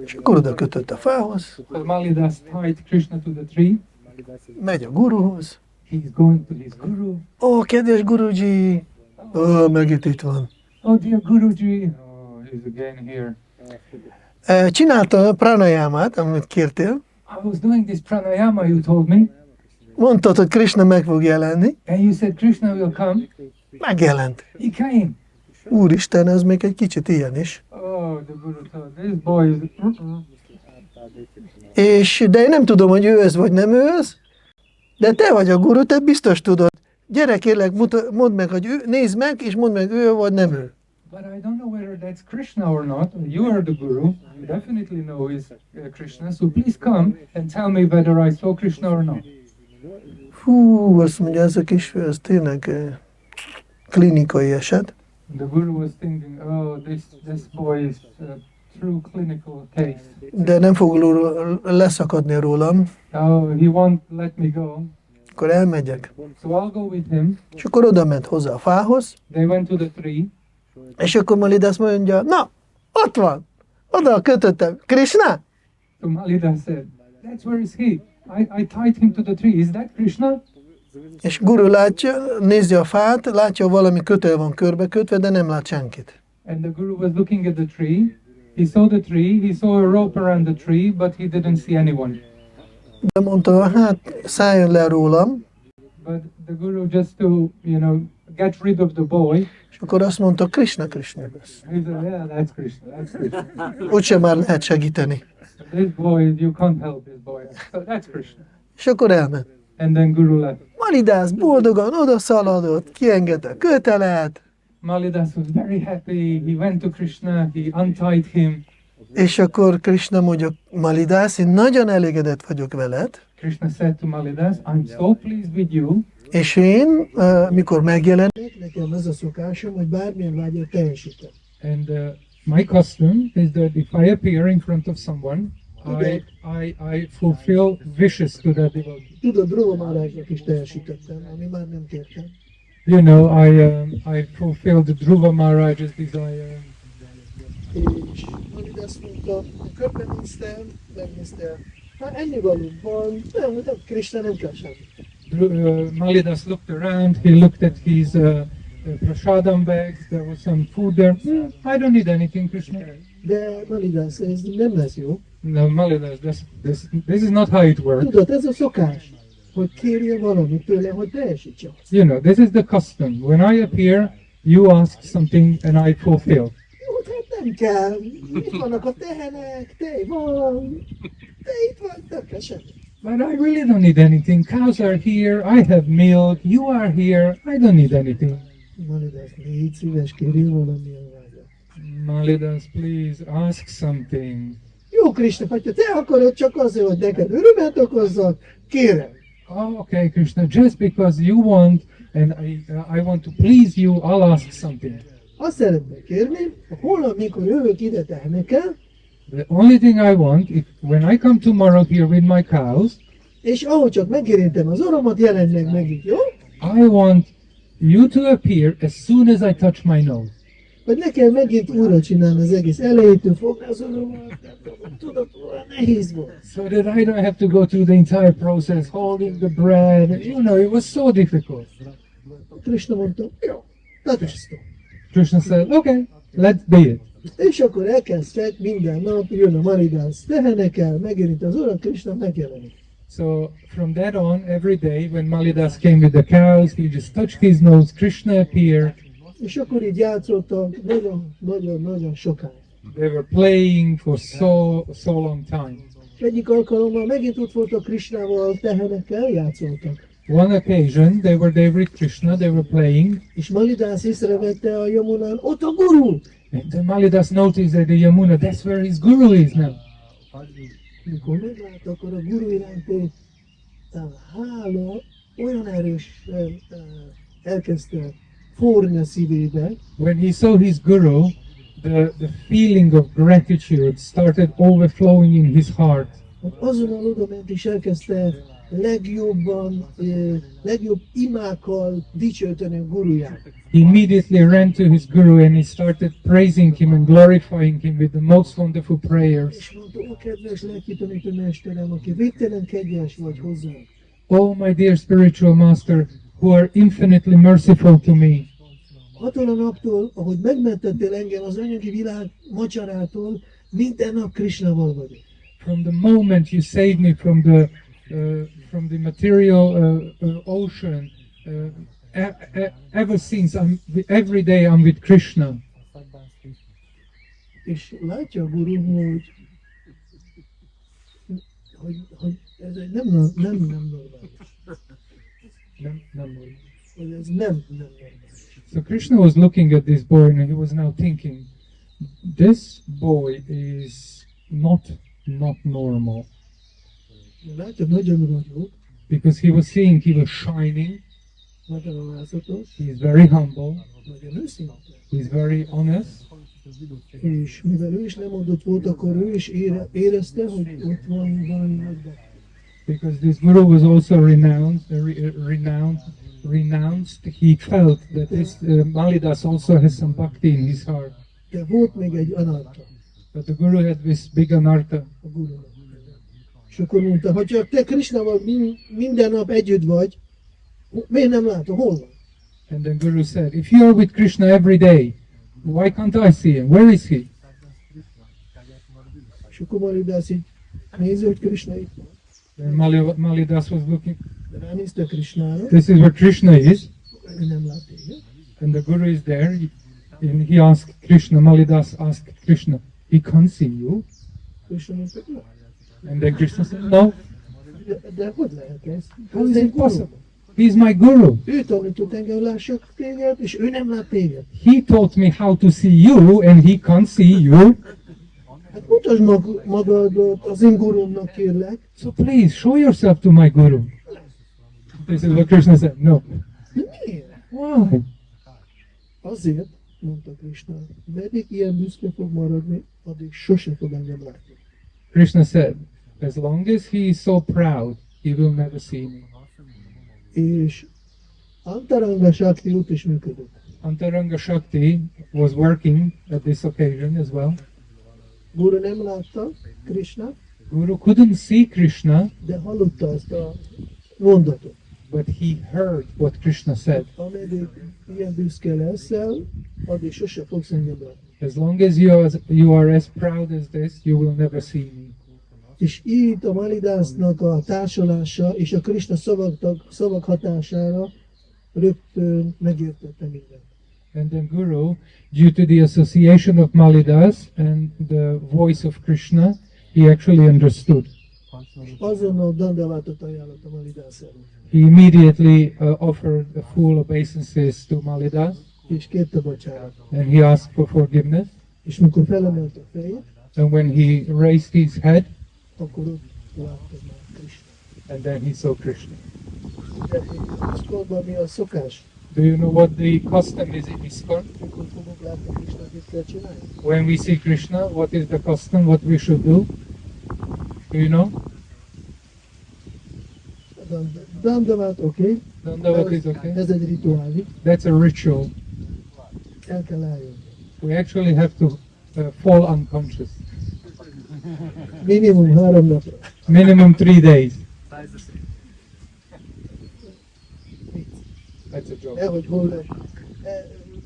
És akkor oda kötött a fához, So Malidas tied Krishna to the tree. megy a guruhoz. He's going to his guru. Ó, kedves guruji! Ó, megint itt van. Oh, dear Guruji. Oh, he's again here. Csinálta a pranajámát, amit kértél. I was doing this pranayama, you told me. Mondtad, hogy Krishna meg fog jelenni. And you said Krishna will come. Megjelent. He came. Úristen, ez még egy kicsit ilyen is. Oh, the Guru thought, this boy is... De én nem tudom, hogy ő ez vagy nem ő ez. De te vagy a guru, te biztos tudod. Gyere kérlek, mondd meg, hogy nézd meg, és mondd meg, ő vagy nem ő. But I don't know whether that's Krishna or not. You are the Guru. You definitely know he's Krishna. So please come and tell me whether I saw Krishna or not. Hú, azt mondja, ez a kisfiú, ez tényleg klinikai eset. The Guru was thinking, oh, this boy is a true clinical case. De nem fog leszakadni rólam. Oh, he won't let me go. Akkor elmegyek. So I'll go with him. És akkor oda ment hozzá a fához, They went to the tree. és akkor Malidas mondja, na, ott van, oda kötöttem. Krishna? So Malida said, that's where is he? I tied him to the tree. Is that Krishna? És guru látja, nézi a fát, látja, valami kötél van körbekötve, de nem lát senkit. And the Guru was looking at the tree. He saw the tree. He saw a rope around the tree, but he didn't see anyone. De mondta, hát szálljon le rólam, But the Guru, just to, get rid of the boy, és akkor azt mondta, Krishna, Krishna. he said, yeah, that's Krishna, that's Krishna. Úgyse már lehet segíteni. This boy, you can't help this boy. So that's Krishna. És akkor elment. And then Guru left. Malidas boldogan oda szaladott, kiengedte a kötelet, Malidas was very happy. He went to Krishna. He untied him. és akkor Krishna mondja, Malidas, én nagyon elégedett vagyok veled, Krishna said to Malidas, I'm so pleased with you. és én, mikor megjelenik, nekem ez a szokásom, hogy bármilyen vágyat teljesítem. And my custom is that if I appear in front of someone, I fulfill wishes to that devotee. Tudod, Dhruva Mahārājnak is teljesítettem, ami már nem kértem. You know, I fulfilled Dhruva Maharaj's desire. És Malidas mondta, körbenéztem, megnéztem, hát ennivalóbb van, nem, Krishna nem kell semmi. Malidas looked around, he looked at his prasadam bags, there was some food there. I don't need anything, Krishna. De Malidas, ez nem lesz jó. No, Malidas, this is not how it works. Tudod, ez a szokás, hogy kérje valamit tőle, hogy teljesítse. You know, this is the custom. When I appear, you ask something and I fulfill. Jó, hát nem kell. Itt vannak a tehenek, tej van, te itt vagy, nem kell semmi. But I really don't need anything. Cows are here, I have milk, you are here, I don't need anything. Malidas, légy szíves, kérjél valamilyen vágyat. Malidas, please ask something. Jó, Krishna, ha te akarod csak azért, hogy neked örömet okozzak, kérem. Oh, okay, Krishna, just because you want and I want to please you, I'll ask something. Azt szeretnék kérni, hogy holnap, mikor jövök ide tehenekkel, The only thing I want, when I come tomorrow here with my cows, és ahogy csak megérintem az oromat, jelennek meg itt, jó? I want you to appear as soon as I touch my nose. Hogy ne kell megint újra csinálni az egész elejétől fogni az oromat, tudod, olyan nehéz volt. So that I don't have to go through the entire process, holding the bread. You know, it was so difficult. Krishna mondta, jó, tatasztó. Krishna said, okay, let's be it. És akkor elkezdtek, minden nap jön a Malidas tehenekkel, megérint az urat, Krishna megjelenik. So from that on, every day when Malidas came with the cows, he just touched his nose, Krishna appeared. És akkor így játszottak nagyon sokáig. They were playing for so long time. Egyik alkalommal megint ott voltak Krishnával, tehenekkel, játszottak. One occasion, they were there with Krishna, they were playing, És Malidas észrevette a Yamunán, ott a guru! and then Malidas noticed that the Yamuna, that's where his guru is now. Mikor meglátta, akkor a guru iránti hála olyan erős elkezdte forni a szívébe, When he saw his guru, the feeling of gratitude started overflowing in his heart. hogy azonnal oda ment és elkezdte legjobb imákkal dicsőteni a guruját. He immediately ran to his guru and he started praising him and glorifying him with the most wonderful prayers. És mondta, ó kedves lelki tanító mesterem, aki végtelen kegyes vagy hozzám. Oh, my dear spiritual master, who are infinitely merciful to me. Attól a naptól, ahogy megmentettél engem az anyagi világ macsarától, minden nap Krisnával vagyok. From the moment you saved me from the material ocean, ever since every day I'm with Krishna. És látja a guru, hogy ez egy nem normális. Hogy ez nem normális. So Krishna was looking at this boy and he was now thinking, this boy is not normal. Látja, nagyon ragyog, Because he was seeing he was shining, nagyon alázatos, he is very humble, nagyon őszinte. he is very honest. És mivel ő is lemondott volt, akkor ő is érezte, hogy ott van valami nagy baj. Because this guru was also renounced, he felt that this Malidas also has some bhakti in his heart. De volt még egy anarta But the guru had this big anartha. a gurunak. És akkor mondta, ha csak te Krisnával minden nap együtt vagy, miért nem látom, hol van? And then Guru said, if you are with Krishna every day, why can't I see him? Where is he? És akkor Malidas így nézi, hogy Krishna itt van. Then Malidas was looking, De ránézte Krishnára, this is where Krishna is. ő nem lát téged. And the Guru is there. And he asked Krishna, Malidas asked Krishna, he can't see you? Krishna mondta, no. And then Krishna said, no, De hogy lehet ez? how is Ez it egy guru. possible? He's my Guru. Ő tanított engem, lássak téged, és ő nem lát téged. He taught me how to see you and he can't see you. Hát mutasd magadat az én gurumnak, kérlek. So please show yourself to my Guru. This is what Krishna said. No. De miért? Why? Azért, mondta Krishna, meddig ilyen büszke fog maradni, addig sose fog engem látni. Krishna said, as long as he is so proud, he will never see me. És Antaranga Shakti út is működött. Antaranga Shakti was working at this occasion as well. Guru nem látta Krishnát, Guru couldn't see Krishna, de hallotta azt a mondatot. but he heard what Krishna said. Ameddig ilyen büszke leszel, addig sose fogsz engem látni. As long as you are as proud as this, you will never see me. És itt a Malidasnak a társulása és a Krishna szavak hatására rögtön megértette mindent. And then Guru, due to the association of Malidas and the voice of Krishna, he actually understood. Azonnal dandavátot ajánlott a Malidas előtt. He immediately offered a full obeisances to Malidas És kérte bocsánatot. and he asked for forgiveness. És mikor felemelt a fejét, and when he raised his head, akkor ott látta már Krisna. and then he saw Krishna. De Iszkonban mi a szokás? Do you know what the custom is in ISKCON? Mikor fogunk látni Krisnát, mit kell csinálni? When we see Krishna, what is the custom, what we should do? Do you know? Dandavat, oké. Dandavat is okay. Ez egy rituális, That's a ritual. el kell álljon. We actually have to fall unconscious. Minimum 3 napra. Minimum 3 days. That's a joke. Nehogy hol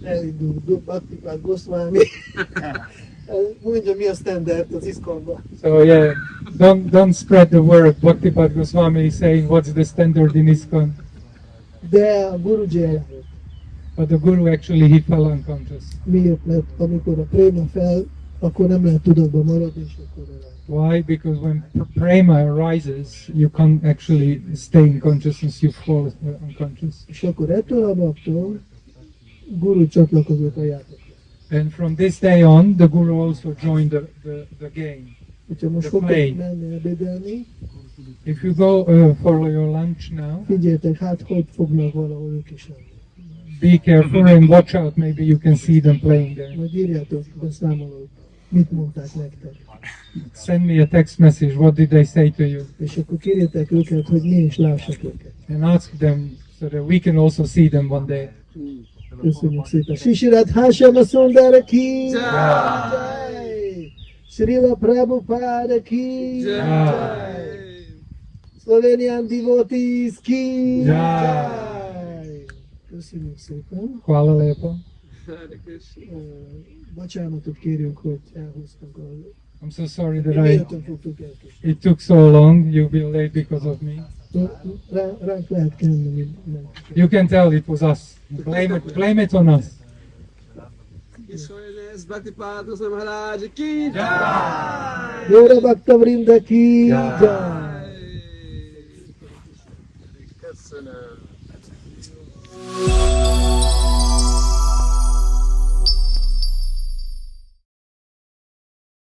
elindul Bhaktipāda Gosvāmī. Mondja, mi a standard az Iszkonban. So yeah, don't spread the word. Bhaktipāda Gosvāmī is saying what's the standard in ISKCON. De a Guruji eljött. But the Guru actually he fell unconscious. Miért? Mert amikor a préma fel, akkor nem lehet tudatban maradni, és akkor eláll. Why? Because when prema arises, you can't actually stay in consciousness, you fall unconscious. És akkor ettől a naptól Guru csatlakozott a játékba. And from this day on, the Guru also joined the game. Hogyha most The play. fogok menni ebédelni, If you go for your lunch now, figyeljetek, hát hogy fognak valahol ők is lenni. be careful and watch out, maybe you can see them playing there. Majd írjátok, beszámolót, mit mondták nektek. Send me a text message, what did they say to you? És akkor kérjétek őket, hogy mi is lássuk őket. And ask them so that we can also see them one day. Köszönjük szépen. Sisirat Hashama Sundara ki Jai! Srila Prabhupada ki Jai! Slovenian devotees ki Jai! Köszönjük szépen. Hvala lepo. Bocsánatot kérünk, hogy elhúztunk a... I'm so sorry that Miért fogtuk elkésni? it took so long. You've been late because of me. Ránk lehet kenni mindent. You can tell it was us. Blame it on us. Bhaktipāda Gosvāmī Maharaj ki jai! Jóra Bhakta Vrinda ki Jai! Köszönöm.